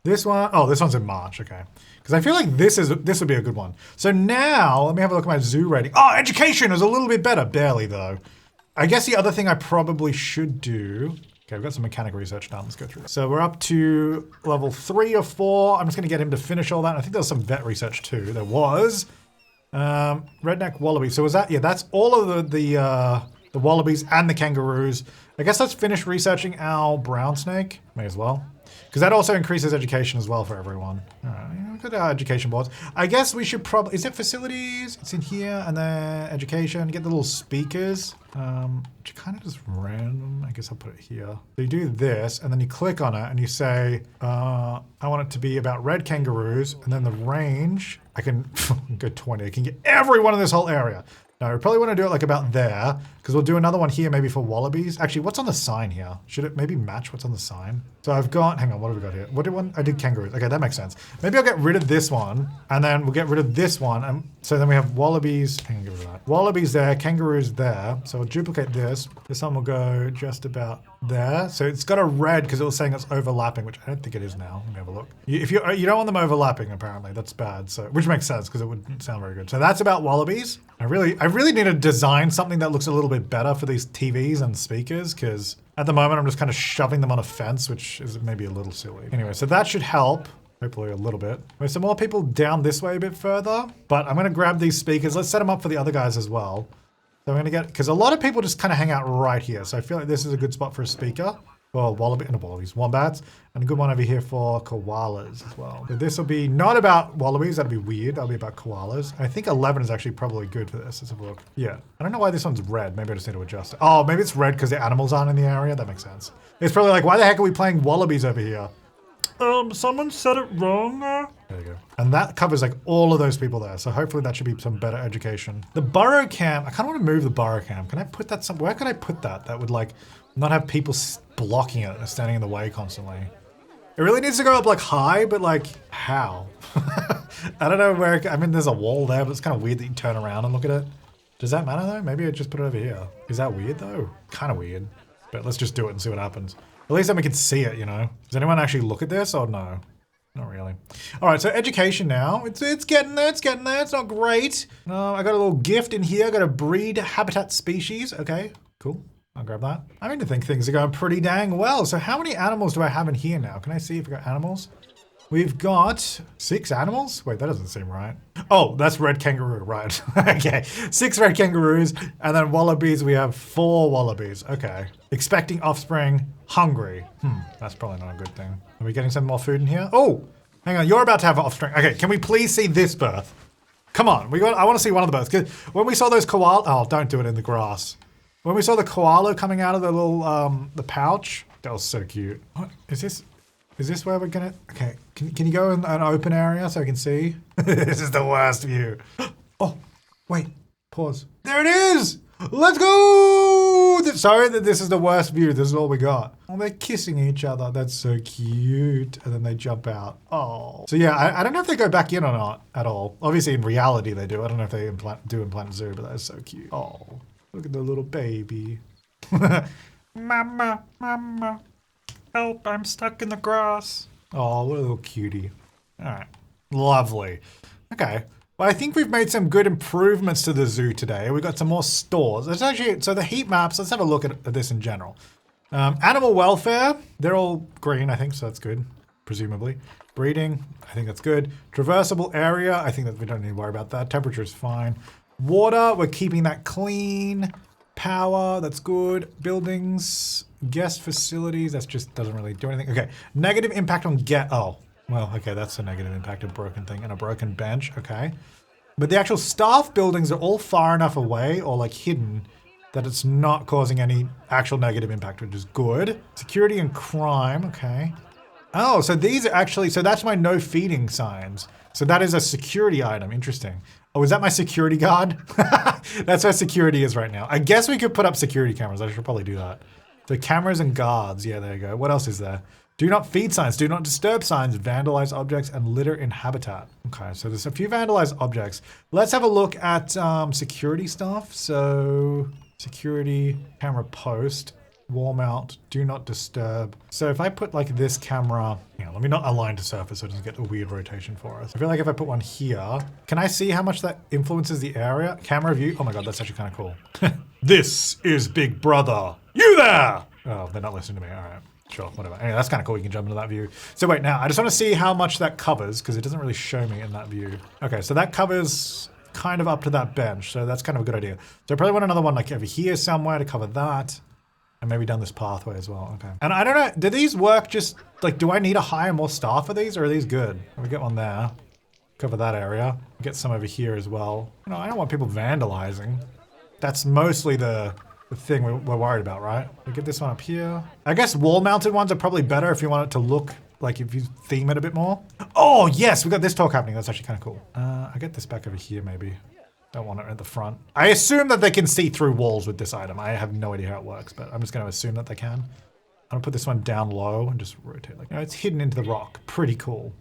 Speaker 1: This one... Oh, this one's in March. Okay. Because I feel like this would be a good one. So now, let me have a look at my zoo rating. Oh, education is a little bit better. Barely, though. I guess the other thing I probably should do... Okay, we've got some mechanic research done. Let's go through this. So we're up to level 3 or 4. I'm just going to get him to finish all that. I think there was some vet research too. There was. Redneck wallaby. So was that? Yeah, that's all of the wallabies and the kangaroos. I guess let's finish researching our brown snake. May as well. Because that also increases education as well for everyone. All right, look at our education boards. I guess we should probably... Is it facilities? It's in here. And then education. Get the little speakers. Which kind of just random. I guess I'll put it here. So you do this, and then you click on it, and you say, I want it to be about red kangaroos. And then the range, I can go 20. I can get everyone in this whole area. No, we probably want to do it like about there, because we'll do another one here maybe for wallabies. Actually, what's on the sign here? Should it maybe match what's on the sign? So I've got, hang on, what have we got here? What did one? I did kangaroos. Okay, that makes sense. Maybe I'll get rid of this one, and then we'll get rid of this one. And so then we have wallabies. Hang on, give it that. Wallabies there, kangaroos there. So we'll duplicate this. This one will go just about there. So it's got a red because it was saying it's overlapping, which I don't think it is now. Let me have a look. If you don't want them overlapping, apparently that's bad. So which makes sense because it wouldn't sound very good. So that's about wallabies. I really need to design something that looks a little bit better for these TVs and speakers because at the moment I'm just kind of shoving them on a fence, which is maybe a little silly. Anyway, so that should help. Hopefully a little bit. There's some more people down this way a bit further, but I'm gonna grab these speakers. Let's set them up for the other guys as well. So I'm gonna get, because a lot of people just kind of hang out right here. So I feel like this is a good spot for a speaker. Well, wallabies, wombats, and a good one over here for koalas as well. So this will be not about wallabies, that'll be weird. That'll be about koalas. I think 11 is actually probably good for this. Let's have a look. Yeah, I don't know why this one's red. Maybe I just need to adjust it. Oh, maybe it's red because the animals aren't in the area. That makes sense. It's probably like, why the heck are we playing wallabies over here? Someone said it wrong. There you go. And that covers like all of those people there. So hopefully that should be some better education. The burrow cam, I kind of want to move the burrow cam. Can I put that somewhere? Where can I put that? That would like not have people blocking it and standing in the way constantly. It really needs to go up like high, but like how? I don't know where, I mean, there's a wall there, but it's kind of weird that you turn around and look at it. Does that matter though? Maybe I just put it over here. Is that weird though? Kind of weird, but let's just do it and see what happens. At least then we can see it, you know? Does anyone actually look at this or no? Not really. All right, so education now. It's getting there, it's getting there. It's not great. I got a little gift in here. I got a breed habitat species. Okay, cool. I'll grab that. I mean to think things are going pretty dang well. So how many animals do I have in here now? Can I see if we got animals? We've got 6 animals? Wait, that doesn't seem right. Oh, that's red kangaroo, right. Okay, 6 red kangaroos, and then wallabies, we have 4 wallabies. Okay. Expecting offspring, hungry. That's probably not a good thing. Are we getting some more food in here? Oh, hang on, you're about to have offspring. Okay, can we please see this birth? Come on, I want to see one of the births. Because when we saw those koala, oh, don't do it in the grass. When we saw the koala coming out of the little, the pouch, that was so cute. What is this? Is this where we're gonna, okay, can you go in an open area so I can see? This is the worst view. Oh, wait, pause. There it is! Let's go! Sorry that this is the worst view, this is all we got. Oh, they're kissing each other, that's so cute. And then they jump out, oh. So yeah, I don't know if they go back in or not at all. Obviously in reality they do. I don't know if they do in Planet Zoo, but that is so cute. Oh, look at the little baby. Mama, mama. Help, I'm stuck in the grass. Oh, what a little cutie. All right, lovely. Okay, well, I think we've made some good improvements to the zoo today. We've got some more stores. It's actually, so the heat maps, let's have a look at this in general. Animal welfare, they're all green, I think, so that's good, presumably. Breeding, I think that's good. Traversable area, I think that we don't need to worry about that. Temperature is fine. Water, we're keeping that clean. Power, that's good. Buildings, guest facilities, that's just doesn't really do anything. Okay, negative impact on oh, well, okay, that's a negative impact, a broken thing and a broken bench, okay. But the actual staff buildings are all far enough away or like hidden that it's not causing any actual negative impact, which is good. Security and crime, okay. Oh, so these are actually, so that's my no feeding signs. So that is a security item, interesting. Oh, is that my security guard? That's where security is right now. I guess we could put up security cameras. I should probably do that. So cameras and guards. Yeah, there you go. What else is there? Do not feed signs, do not disturb signs, vandalize objects, and litter in habitat. Okay, so there's a few vandalized objects. Let's have a look at security stuff. So security, camera post, wall mount, do not disturb. So if I put like this camera, let me not align to surface so it doesn't get a weird rotation for us. I feel like if I put one here, can I see how much that influences the area? Camera view, oh my God, that's actually kind of cool. This is Big Brother. You there! Oh, they're not listening to me, all right. Sure, whatever. Anyway, that's kind of cool. You can jump into that view. So wait, now I just want to see how much that covers because it doesn't really show me in that view. Okay, so that covers kind of up to that bench. So that's kind of a good idea. So I probably want another one like over here somewhere to cover that. And maybe down this pathway as well, okay. And I don't know, do these work just, like, do I need to hire more staff for these or are these good? We get one there, cover that area. Get some over here as well. I don't want people vandalizing. That's mostly the thing we're worried about, right? We get this one up here. I guess wall-mounted ones are probably better if you want it to look like if you theme it a bit more. Oh, yes, we got this talk happening. That's actually kind of cool. I get this back over here, maybe. Don't want it at the front. I assume that they can see through walls with this item. I have no idea how it works, but I'm just going to assume that they can. I'm going to put this one down low and just rotate. Like, it's hidden into the rock. Pretty cool.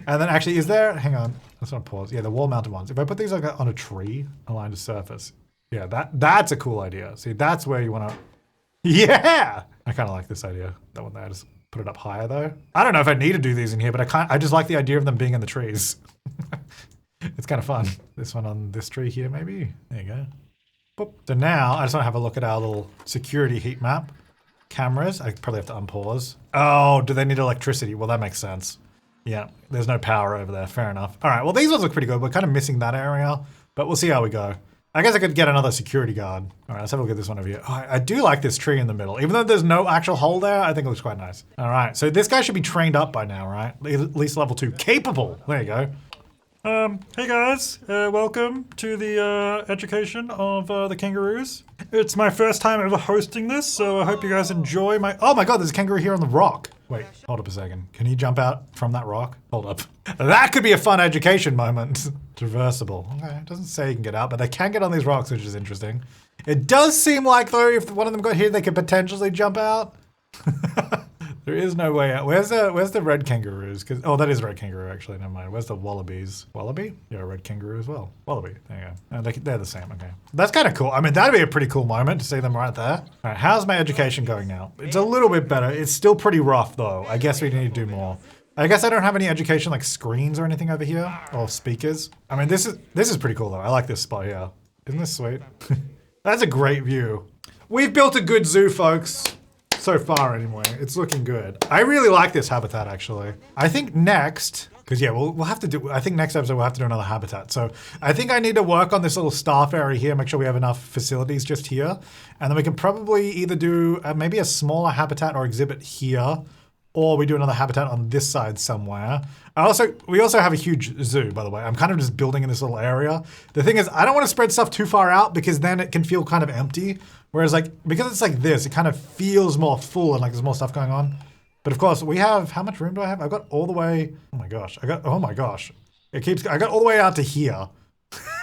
Speaker 1: And then actually, is there, hang on, let's not pause. Yeah, the wall mounted ones. If I put these like on a tree, aligned to surface. Yeah, that's a cool idea. See, that's where you want to, yeah! I kind of like this idea. That one there, just put it up higher though. I don't know if I need to do these in here, but I just like the idea of them being in the trees. It's kind of fun. This one on this tree here, maybe. There you go. Boop. So now I just want to have a look at our little security heat map. Cameras. I probably have to unpause. Oh, do they need electricity? Well, that makes sense. Yeah, there's no power over there. Fair enough. All right, well, these ones look pretty good. We're kind of missing that area, but we'll see how we go. I guess I could get another security guard. All right, let's have a look at this one over here. Oh, I do like this tree in the middle. Even though there's no actual hole there, I think it looks quite nice. All right, so this guy should be trained up by now, right? At least level 2. Capable. There you go. Hey guys, welcome to the education of the kangaroos. It's my first time ever hosting this, so I hope you guys enjoy my— oh my god, there's a kangaroo here on the rock. Wait, hold up a second. Can he jump out from that rock? Hold up. That could be a fun education moment. Traversable. Okay, it doesn't say you can get out, but they can get on these rocks, which is interesting. It does seem like, though, if one of them got here, they could potentially jump out. There is no way out. Where's the red kangaroos? Oh, that is a red kangaroo, actually. Never mind. Where's the wallabies? Wallaby? Yeah, a red kangaroo as well. Wallaby. There you go. They're the same. Okay. That's kind of cool. I mean, that'd be a pretty cool moment to see them right there. All right, how's my education going now? It's a little bit better. It's still pretty rough, though. I guess we need to do more. I guess I don't have any education like screens or anything over here, or speakers. I mean, this is pretty cool, though. I like this spot here. Isn't this sweet? That's a great view. We've built a good zoo, folks. So far, anyway. It's looking good. I really like this habitat, actually. I think next, because yeah, we'll have to do, I think next episode we'll have to do another habitat. So I think I need to work on this little staff area here, make sure we have enough facilities just here. And then we can probably either do maybe a smaller habitat or exhibit here, or we do another habitat on this side somewhere. We also have a huge zoo, by the way. I'm kind of just building in this little area. The thing is, I don't want to spread stuff too far out because then it can feel kind of empty. Whereas like, because it's like this, it kind of feels more full and like there's more stuff going on. But of course we have, how much room do I have? I've got all the way, oh my gosh. I got all the way out to here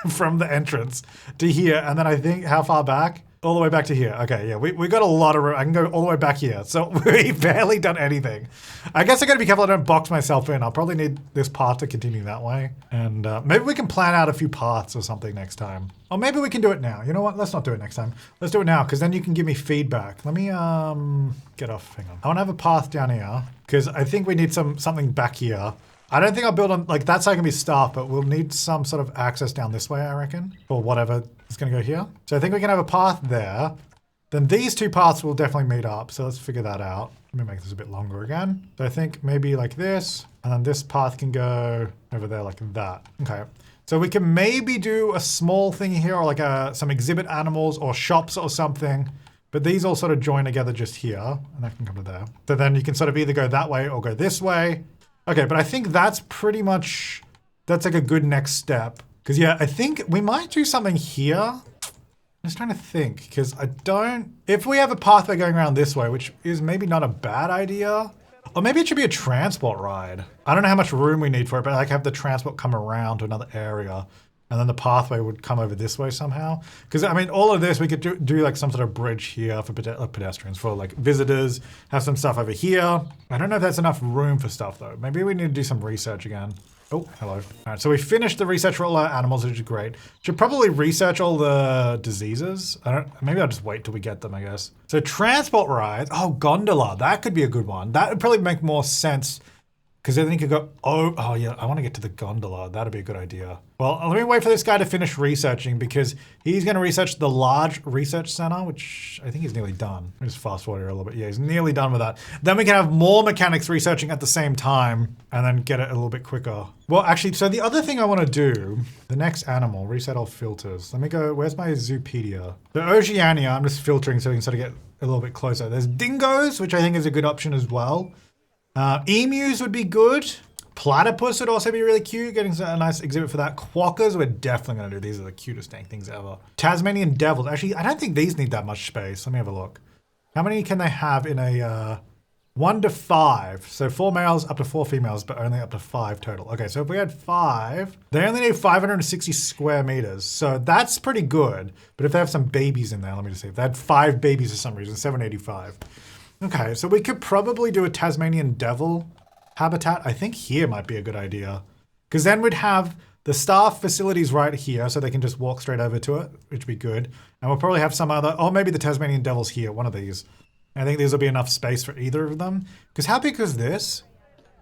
Speaker 1: from the entrance to here. And then I think how far back? All the way back to here. Okay, yeah, we got a lot of room. I can go all the way back here. So we've barely done anything. I guess I gotta be careful I don't box myself in. I'll probably need this path to continue that way. And maybe we can plan out a few paths or something next time. Or maybe we can do it now. You know what? Let's not do it next time. Let's do it now, because then you can give me feedback. Let me get off, hang on. I wanna have a path down here, because I think we need something back here. I don't think I'll build on, like that's how it can be staffed, but we'll need some sort of access down this way, I reckon. Or whatever is gonna go here. So I think we can have a path there. Then these two paths will definitely meet up. So let's figure that out. Let me make this a bit longer again. So I think maybe like this, and then this path can go over there like that. Okay. So we can maybe do a small thing here or like some exhibit animals or shops or something. But these all sort of join together just here, and that can come to there. So then you can sort of either go that way or go this way. Okay, but I think that's pretty much, that's like a good next step. Because yeah, I think we might do something here. I'm just trying to think, because if we have a pathway going around this way, which is maybe not a bad idea, or maybe it should be a transport ride. I don't know how much room we need for it, but like have the transport come around to another area, and then the pathway would come over this way somehow. Because I mean, all of this, we could do like some sort of bridge here for pedestrians, for like visitors, have some stuff over here. I don't know if that's enough room for stuff though. Maybe we need to do some research again. Oh, hello. All right, so we finished the research for all our animals, which is great. Should probably research all the diseases. Maybe I'll just wait till we get them, I guess. So transport rides, oh, gondola, that could be a good one. That would probably make more sense. Because then you could go, oh yeah, I want to get to the gondola. That'd be a good idea. Well, let me wait for this guy to finish researching because he's going to research the large research center, which I think he's nearly done. Let me just fast forward here a little bit. Yeah, he's nearly done with that. Then we can have more mechanics researching at the same time and then get it a little bit quicker. Well, actually, so the other thing I want to do, the next animal, reset all filters. Let me go, where's my Zoopedia? The Oceania, I'm just filtering so we can sort of get a little bit closer. There's dingoes, which I think is a good option as well. Emus would be good. Platypus would also be really cute, getting a nice exhibit for that. Quokkas, we're definitely gonna do. These are the cutest dang things ever. Tasmanian Devils, actually, I don't think these need that much space. Let me have a look. How many can they have in a 1 to 5. So 4 males up to 4 females, but only up to 5 total. Okay, so if we had 5, they only need 560 square meters. So that's pretty good. But if they have some babies in there, let me just see. If they had 5 babies for some reason, 785. Okay, so we could probably do a Tasmanian Devil habitat. I think here might be a good idea. Because then we'd have the staff facilities right here, so they can just walk straight over to it, which would be good. And we'll probably have some other, oh, maybe the Tasmanian Devils here, one of these. I think these will be enough space for either of them. Because how big was this?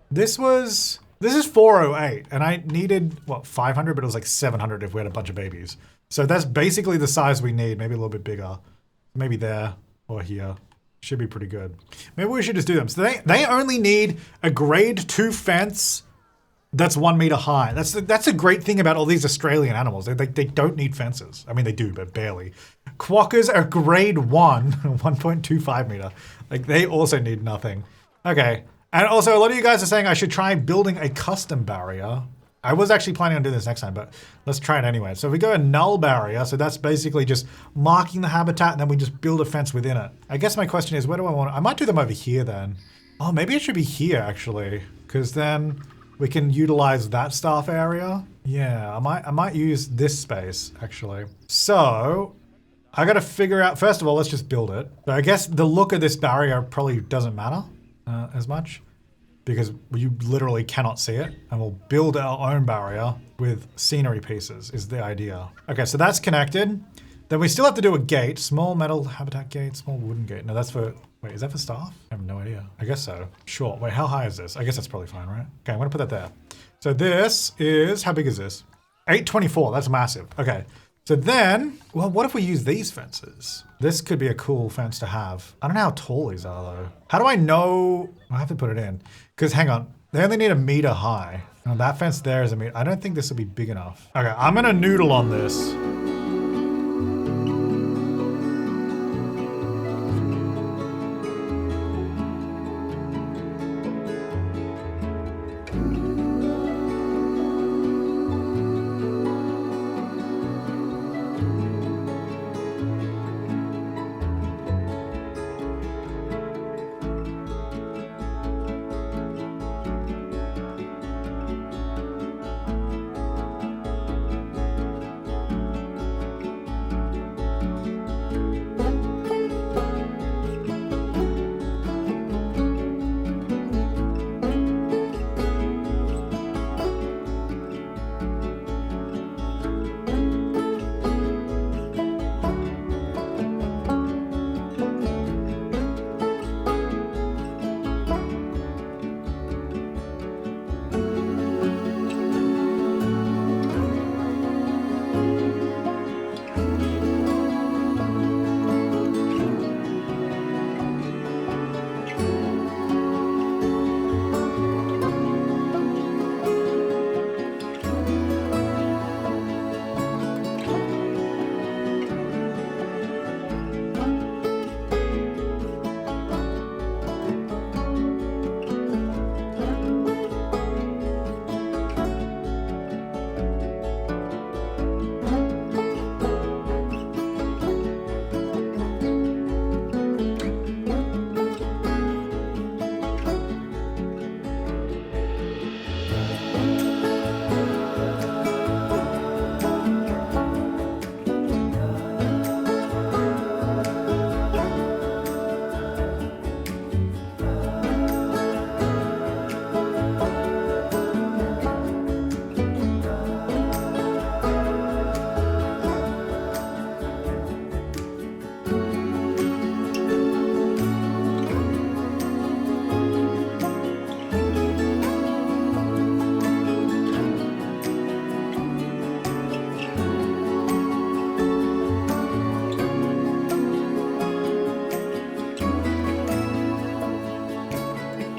Speaker 1: This is 408, and I needed, what, 500, but it was like 700 if we had a bunch of babies. So that's basically the size we need, maybe a little bit bigger. Maybe there or here. Should be pretty good. Maybe we should just do them. So they only need a grade 2 fence that's 1 meter high. That's a great thing about all these Australian animals. They don't need fences. I mean, they do, but barely. Quokkas are grade 1, 1.25 meter. Like, they also need nothing. Okay. And also, a lot of you guys are saying I should try building a custom barrier. I was actually planning on doing this next time, but let's try it anyway. So if we go a null barrier, so that's basically just marking the habitat, and then we just build a fence within it. I guess my question is, where do I want it? I might do them over here then. Oh, maybe it should be here, actually, because then we can utilize that staff area. Yeah, I might use this space, actually. So I got to figure out, first of all, let's just build it. But I guess the look of this barrier probably doesn't matter as much, because you literally cannot see it, and we'll build our own barrier with scenery pieces is the idea. Okay, so that's connected. Then we still have to do a gate, small metal habitat gate, small wooden gate. No, that's for, wait, is that for staff? I have no idea. I guess so. Sure, wait, how high is this? I guess that's probably fine, right? Okay, I'm gonna put that there. So this is, how big is this? 824, that's massive. Okay, so then, well, what if we use these fences? This could be a cool fence to have. I don't know how tall these are though. How do I know? I have to put it in. Because hang on, they only need 1 meter high. Now that fence there is 1 meter. I don't think this will be big enough. Okay, I'm gonna noodle on this.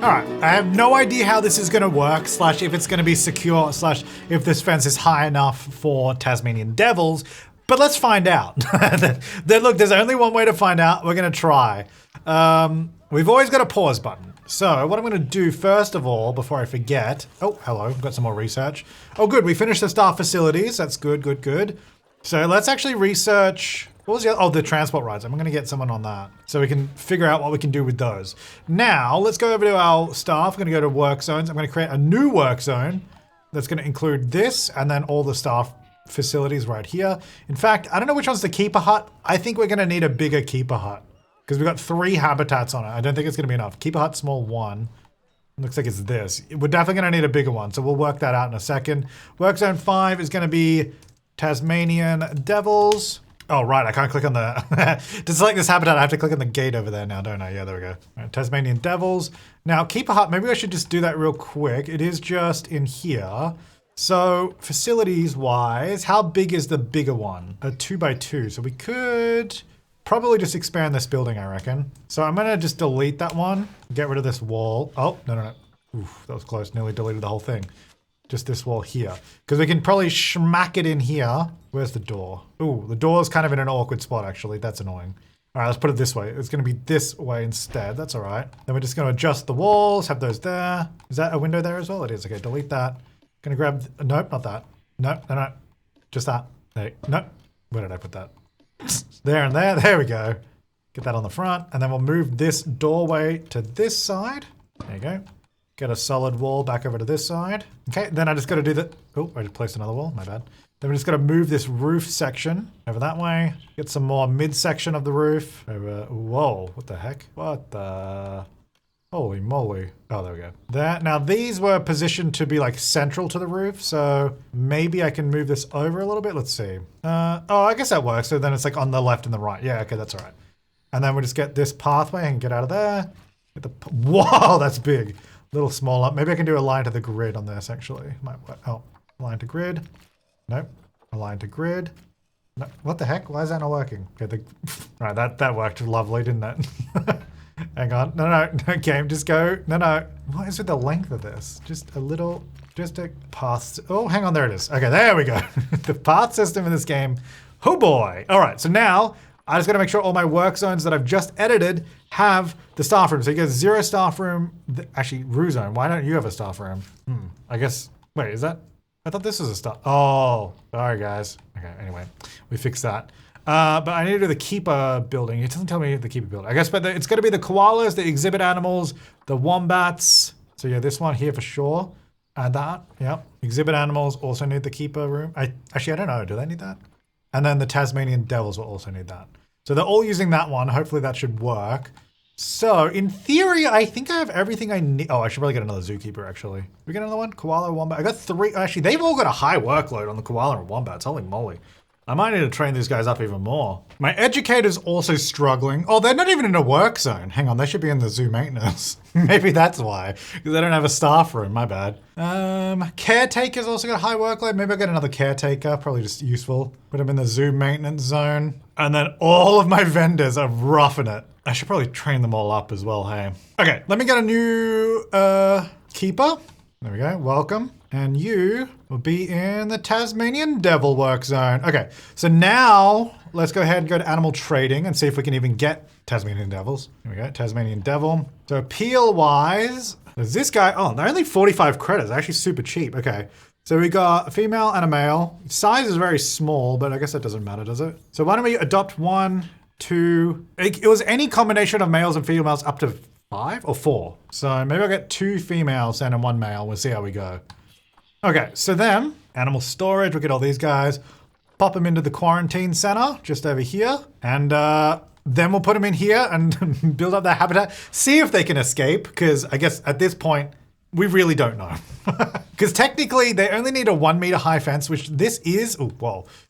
Speaker 1: Alright, I have no idea how this is going to work, slash if it's going to be secure, slash if this fence is high enough for Tasmanian Devils, but let's find out. Look, there's only one way to find out. We're going to try. We've always got a pause button. So what I'm going to do first of all, before I forget, oh, hello, got some more research. Oh, good, we finished the staff facilities. That's good, good, good. So let's actually research What was the other? Oh, the transport rides. I'm going to get someone on that so we can figure out what we can do with those. Now, let's go over to our staff. I'm going to go to work zones. I'm going to create a new work zone that's going to include this and then all the staff facilities right here. In fact, I don't know which one's the keeper hut. I think we're going to need a bigger keeper hut because we've got 3 habitats on it. I don't think it's going to be enough. Keeper hut small 1. Looks like it's this. We're definitely going to need a bigger one, so we'll work that out in a second. Work zone 5 is going to be Tasmanian Devils. Oh, right, I can't click on the... to select this habitat, I have to click on the gate over there now, don't I? Yeah, there we go. All right, Tasmanian Devils. Now, keeper hut, maybe I should just do that real quick. It is just in here. So, facilities-wise, how big is the bigger one? A 2x2, so we could probably just expand this building, I reckon. So I'm gonna just delete that one, get rid of this wall. Oh, no. Oof, that was close, nearly deleted the whole thing. Just this wall here. Because we can probably smack it in here. Where's the door? Ooh, the door's kind of in an awkward spot, actually. That's annoying. All right, let's put it this way. It's going to be this way instead. That's all right. Then we're just going to adjust the walls, have those there. Is that a window there as well? It is. Okay, delete that. Going to grab... Nope, not that. No. Just that. Hey, nope. Where did I put that? There and there. There we go. Get that on the front. And then we'll move this doorway to this side. There you go. Get a solid wall back over to this side. Okay, then I just got to do the... Oh, I just placed another wall. My bad. Then we just got to move this roof section over that way. Get some more midsection of the roof. Over... Whoa, what the heck? What the... Holy moly. Oh, there we go. There. Now, these were positioned to be like central to the roof, so maybe I can move this over a little bit. Let's see. Oh, I guess that works. So then it's like on the left and the right. Yeah, okay, that's all right. And then we just get this pathway and get out of there. Get the... Whoa, that's big. Little smaller. Maybe I can do a line to the grid on this, actually. Might work. Oh, line to grid. Nope. Align to grid. No, what the heck? Why is that not working? Okay, right, that worked lovely, didn't it? Hang on. No, game, just go. No. What is with the length of this? Just a path. Oh, hang on, there it is. Okay, there we go. The path system in this game. Oh boy. All right, so now I just gotta make sure all my work zones that I've just edited have the staff room. So you get 0 staff room. Actually, Roo zone. Why don't you have a staff room? I guess, wait, is that? I thought this was a staff. Oh, sorry guys. Okay, anyway, we fixed that. But I need to do the keeper building. It doesn't tell me the keeper building. I guess, but it's gonna be the koalas, the exhibit animals, the wombats. So yeah, this one here for sure. Add that, yep. Exhibit animals also need the keeper room. Actually, I don't know, do they need that? And then the Tasmanian Devils will also need that. So they're all using that one. Hopefully that should work. So in theory, I think I have everything I need. Oh, I should probably get another zookeeper actually. We get another one? Koala, wombat. I got 3. Actually, they've all got a high workload on the koala and wombats. Holy moly. I might need to train these guys up even more. My educator's also struggling. Oh, they're not even in a work zone. Hang on, they should be in the zoo maintenance. Maybe that's why, because they don't have a staff room, my bad. Caretaker's also got a high workload. Maybe I'll get another caretaker, probably just useful. Put them in the zoo maintenance zone. And then all of my vendors are roughing it. I should probably train them all up as well, hey. Okay, let me get a new keeper. There we go, welcome. And you will be in the Tasmanian Devil work zone. Okay, so now let's go ahead and go to animal trading and see if we can even get Tasmanian Devils. Here we go, Tasmanian Devil. So appeal-wise, there's this guy. Oh, they're only 45 credits, actually super cheap. Okay, so we got a female and a male. Size is very small, but I guess that doesn't matter, does it? So why don't we adopt 1, 2, it was any combination of males and females up to 5 or 4. So maybe I'll get 2 females and 1 male. We'll see how we go. Okay, so then, animal storage, we'll get all these guys, pop them into the quarantine center, just over here, and then we'll put them in here and build up their habitat, see if they can escape, because I guess at this point, we really don't know. Because technically, they only need a 1 meter high fence, which this is,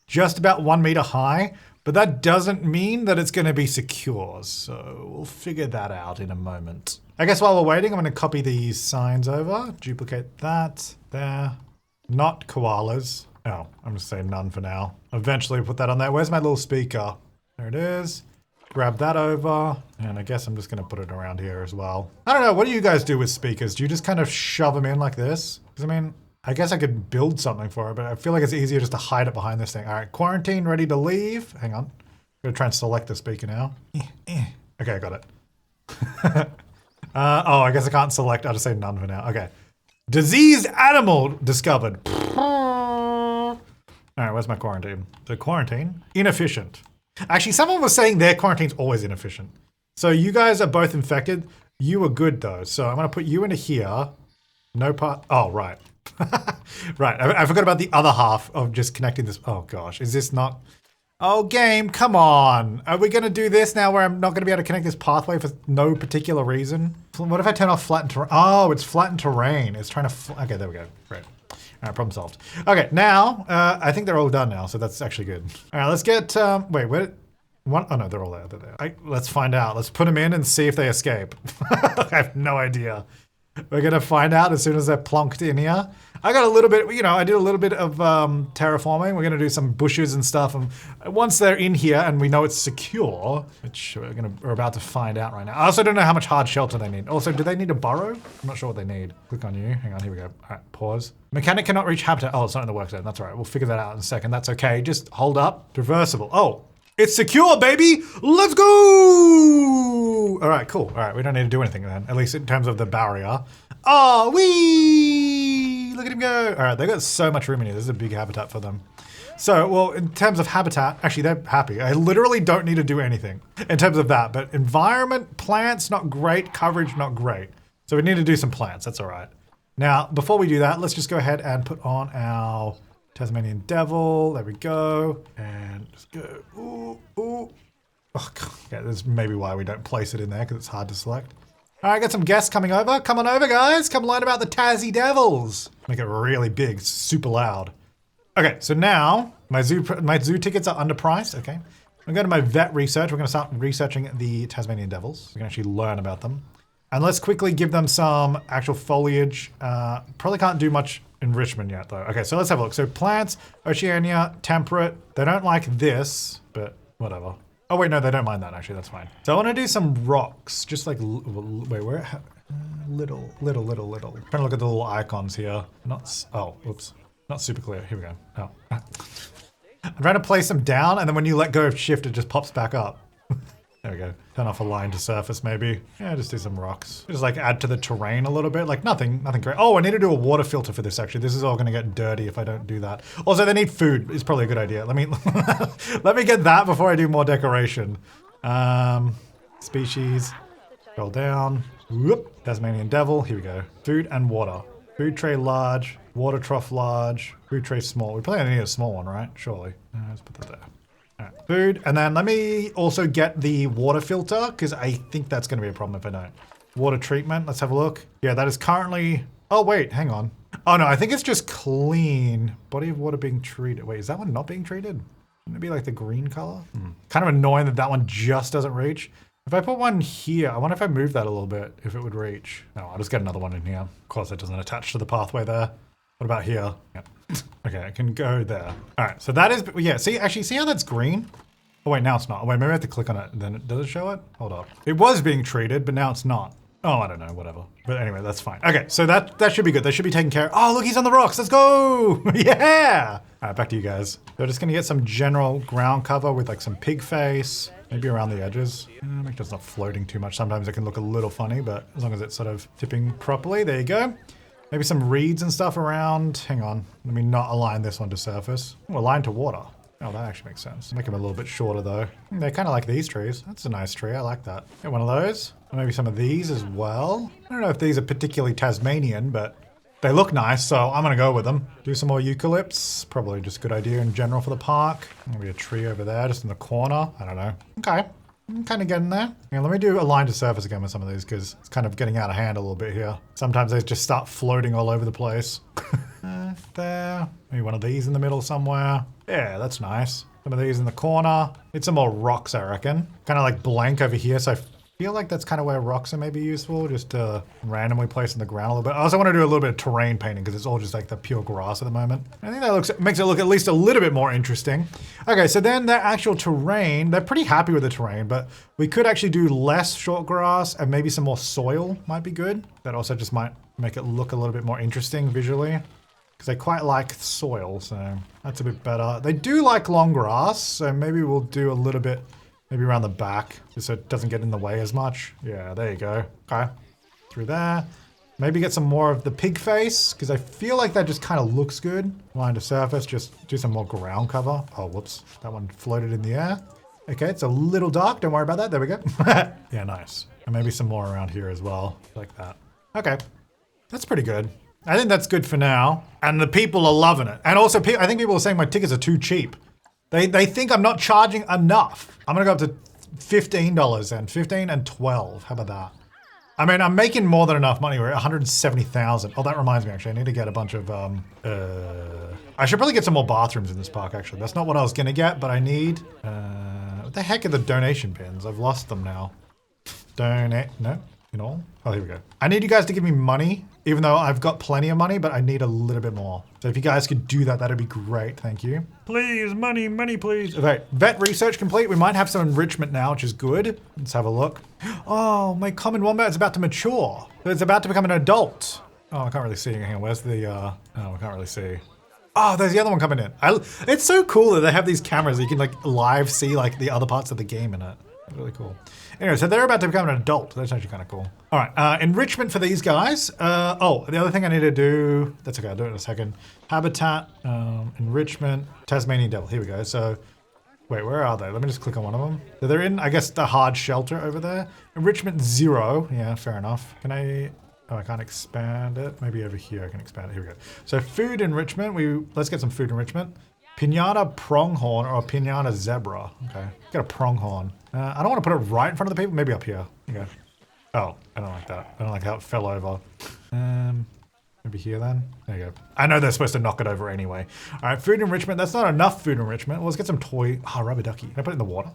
Speaker 1: just about 1 meter high, but that doesn't mean that it's gonna be secure, so we'll figure that out in a moment. I guess while we're waiting, I'm gonna copy these signs over, duplicate that, there. Not koalas. Oh, I'm just saying none for now. Eventually put that on there. Where's my little speaker? There it is. Grab that over. And I guess I'm just gonna put it around here as well. I don't know, what do you guys do with speakers? Do you just kind of shove them in like this? Because I mean, I guess I could build something for it, but I feel like it's easier just to hide it behind this thing. All right, quarantine, ready to leave. Hang on. I'm gonna try and select the speaker now. Okay, I got it. Oh, I guess I can't select. I'll just say none for now. Okay. Diseased animal discovered. All right, where's my quarantine? So quarantine, inefficient. Actually, someone was saying their quarantine's always inefficient. So you guys are both infected. You were good though. So I'm going to put you into here. No part. Oh, right. Right. I forgot about the other half of just connecting this. Oh gosh. Is this not? Oh, game. Come on. Are we going to do this now where I'm not going to be able to connect this pathway for no particular reason? What if I turn off flattened terrain? Oh, it's flattened terrain. It's trying to. Okay, there we go. Right. All right, problem solved. Okay, now I think they're all done now, so that's actually good. All right, let's get. Wait, where? One, oh no, they're all there. They're there. Let's find out. Let's put them in and see if they escape. I have no idea. We're gonna find out as soon as they're plonked in here. I got a little bit, you know, I did a little bit of terraforming. We're gonna do some bushes and stuff. And once they're in here and we know it's secure, which we're about to find out right now. I also don't know how much hard shelter they need. Also, do they need a burrow? I'm not sure what they need. Click on you. Hang on, here we go. All right, pause. Mechanic cannot reach habitat. Oh, it's not in the work zone. That's all right. We'll figure that out in a second. That's okay. Just hold up. Traversable. Oh. It's secure, baby! Let's go! All right, cool. All right, we don't need to do anything then, at least in terms of the barrier. Oh, wee! Look at him go. All right, they got so much room in here. This is a big habitat for them. So, well, in terms of habitat, actually, they're happy. I literally don't need to do anything in terms of that, but environment, plants, not great. Coverage, not great. So we need to do some plants. That's all right. Now, before we do that, let's just go ahead and put on our Tasmanian Devil, there we go, and just go, ooh. Oh, God. Yeah, that's maybe why we don't place it in there, because it's hard to select. All right, got some guests coming over. Come on over, guys. Come learn about the Tassie Devils. Make it really big, super loud. Okay, so now, my zoo tickets are underpriced, okay. I'm going to my vet research. We're going to start researching the Tasmanian Devils. We can actually learn about them. And let's quickly give them some actual foliage. Probably can't do much enrichment yet though. Okay, so let's have a look. So plants, Oceania, temperate. They don't like this, but whatever. Oh wait, no, they don't mind that actually, that's fine. So I want to do some rocks, just like, wait, where? Little. Trying to look at the little icons here. Oh, oops. Not super clear. Here we go. Oh. I'm trying to place them down and then when you let go of shift, it just pops back up. There we go. Turn off a line to surface maybe. Yeah, just do some rocks. Just like add to the terrain a little bit. Like nothing great. Oh, I need to do a water filter for this actually. This is all gonna get dirty if I don't do that. Also, they need food. It's probably a good idea. Let me let me get that before I do more decoration. Species. Scroll down. Whoop. Tasmanian Devil. Here we go. Food and water. Food tray large. Water trough large. Food tray small. We probably need a small one, right? Surely. Let's put that there. All right, food, and then let me also get the water filter, because I think that's going to be a problem if I don't. Water treatment, let's have a look. Yeah, that is currently, oh wait, hang on. Oh no, I think it's just clean. Body of water being treated. Wait, is that one not being treated? Shouldn't it be like the green color? Kind of annoying that that one just doesn't reach. If I put one here, I wonder if I move that a little bit, if it would reach. No, I'll just get another one in here. Of course, it doesn't attach to the pathway there. What about here? Yep. Okay, I can go there. All right, so that is, yeah, see, actually, see how that's green? Oh wait, now it's not. Oh, wait, maybe I have to click on it, and then does it show it? Hold up. It was being treated, but now it's not. Oh, I don't know, whatever. But anyway, that's fine. Okay, so that should be good. They should be taken care of. Oh, look, he's on the rocks. Let's go. Yeah. All right, back to you guys. We're just gonna get some general ground cover with like some pig face, maybe around the edges. Make sure it's not floating too much. Sometimes it can look a little funny, but as long as it's sort of tipping properly, there you go. Maybe some reeds and stuff around. Hang on, let me not align this one to surface. Oh, align to water. Oh, that actually makes sense. Make them a little bit shorter though. They're kind of like these trees. That's a nice tree, I like that. Get one of those. Or maybe some of these as well. I don't know if these are particularly Tasmanian, but they look nice, so I'm gonna go with them. Do some more eucalypts. Probably just a good idea in general for the park. Maybe a tree over there, just in the corner. I don't know. Okay. I'm kind of getting there. Yeah, let me do align to surface again with some of these because it's kind of getting out of hand a little bit here. Sometimes they just start floating all over the place. There. Maybe one of these in the middle somewhere. Yeah, that's nice. Some of these in the corner. Need some more rocks, I reckon. Kind of like blank over here, so I feel like that's kind of where rocks are maybe useful, just to randomly place in the ground a little bit. I also want to do a little bit of terrain painting because it's all just like the pure grass at the moment. I think that makes it look at least a little bit more interesting. Okay, so then the actual terrain, they're pretty happy with the terrain, but we could actually do less short grass and maybe some more soil might be good. That also just might make it look a little bit more interesting visually because they quite like soil, so that's a bit better. They do like long grass, so maybe we'll do a little bit maybe around the back, just so it doesn't get in the way as much. Yeah, there you go. Okay, through there. Maybe get some more of the pig face, because I feel like that just kind of looks good. Line to surface, just do some more ground cover. Oh, whoops, that one floated in the air. Okay, it's a little dark. Don't worry about that. There we go. Yeah, nice. And maybe some more around here as well, like that. Okay, that's pretty good. I think that's good for now. And the people are loving it. And also, I think people are saying my tickets are too cheap. They think I'm not charging enough. I'm gonna go up to $15 then. 15 and 12. How about that? I mean, I'm making more than enough money. We're at 170,000. Oh, that reminds me, actually. I need to get a bunch of, I should probably get some more bathrooms in this park, actually. That's not what I was gonna get, but I need, what the heck are the donation pins? I've lost them now. Donate, no, you know. Oh, here we go. I need you guys to give me money, even though I've got plenty of money, but I need a little bit more. So if you guys could do that, that'd be great. Thank you. Please, money, money, please. Okay, vet research complete. We might have some enrichment now, which is good. Let's have a look. Oh, my common wombat is about to mature. It's about to become an adult. Oh, I can't really see. Hang on, where's the, oh, I can't really see. Oh, there's the other one coming in. It's so cool that they have these cameras that you can like live see like the other parts of the game in it. Really cool. Anyway, so they're about to become an adult. That's actually kind of cool. All right, enrichment for these guys. Oh, the other thing I need to do, that's okay, I'll do it in a second. Habitat, enrichment, Tasmanian Devil. Here we go. So, wait, where are they? Let me just click on one of them. So they're in, I guess, the hard shelter over there. Enrichment 0. Yeah, fair enough. Can I, oh, I can't expand it. Maybe over here I can expand it. Here we go. So food enrichment, let's get some food enrichment. Pinata pronghorn or pinata zebra. Okay, got a pronghorn. I don't want to put it right in front of the people. Maybe up here. Okay. Oh, I don't like that. I don't like how it fell over. Maybe here then. There you go. I know they're supposed to knock it over anyway. All right, food enrichment. That's not enough food enrichment. Well, let's get some toy. Ah, rubber ducky. Can I put it in the water?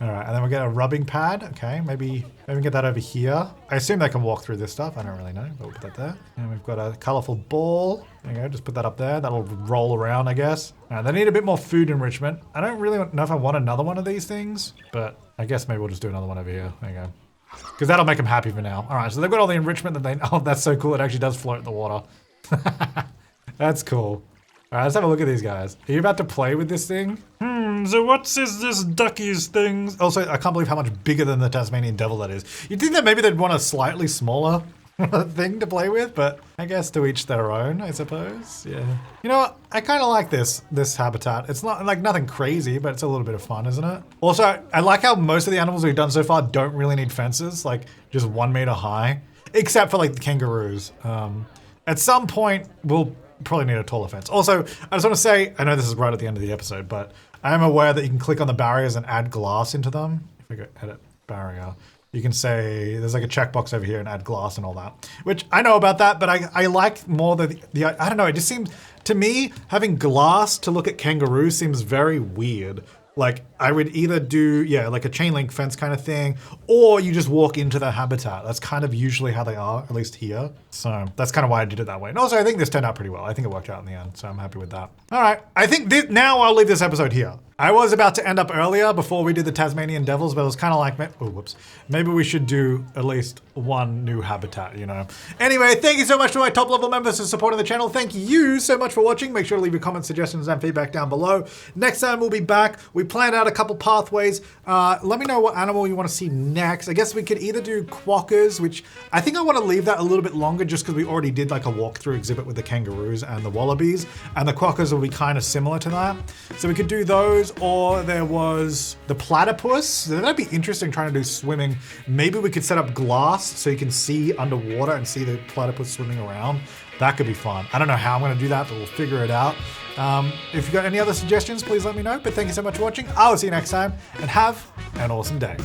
Speaker 1: All right, and then we'll get a rubbing pad. Okay, maybe get that over here. I assume they can walk through this stuff. I don't really know, but we'll put that there. And we've got a colorful ball. There you go, just put that up there. That'll roll around, I guess. They need a bit more food enrichment. I don't really know if I want another one of these things, but I guess maybe we'll just do another one over here. There you go. Because that'll make them happy for now. All right, so they've got all the enrichment that they, oh, that's so cool. It actually does float in the water. That's cool. All right, let's have a look at these guys. Are you about to play with this thing? So what's this ducky's thing? Also, I can't believe how much bigger than the Tasmanian Devil that is. You'd think that maybe they'd want a slightly smaller thing to play with, but I guess to each their own, I suppose. Yeah. You know what? I kind of like this habitat. It's not like nothing crazy, but it's a little bit of fun, isn't it? Also, I like how most of the animals we've done so far don't really need fences, like just 1 meter high, except for like the kangaroos. At some point, we'll probably need a taller fence. Also, I just want to say, I know this is right at the end of the episode, but I am aware that you can click on the barriers and add glass into them. If we go edit barrier, you can say, there's like a checkbox over here and add glass and all that, which I know about that, but I like more the I don't know, it just seems, to me, having glass to look at kangaroos seems very weird. Like, I would either do, yeah, like a chain link fence kind of thing, or you just walk into their habitat. That's kind of usually how they are, at least here. So that's kind of why I did it that way. And also, I think this turned out pretty well. I think it worked out in the end, so I'm happy with that. All right, I think now I'll leave this episode here. I was about to end up earlier before we did the Tasmanian Devils, but it was kind of like, oh, whoops. Maybe we should do at least one new habitat, you know? Anyway, thank you so much to my top level members for supporting the channel. Thank you so much for watching. Make sure to leave your comments, suggestions, and feedback down below. Next time we'll be back. We planned out a couple pathways. Let me know what animal you want to see next. I guess we could either do quokkas, which I think I want to leave that a little bit longer just because we already did like a walkthrough exhibit with the kangaroos and the wallabies, and the quokkas will be kind of similar to that. So we could do those, or there was the platypus. So that'd be interesting trying to do swimming. Maybe we could set up glass so you can see underwater and see the platypus swimming around. That could be fun. I don't know how I'm gonna do that, but we'll figure it out. If you've got any other suggestions, please let me know. But thank you so much for watching. I'll see you next time, and have an awesome day.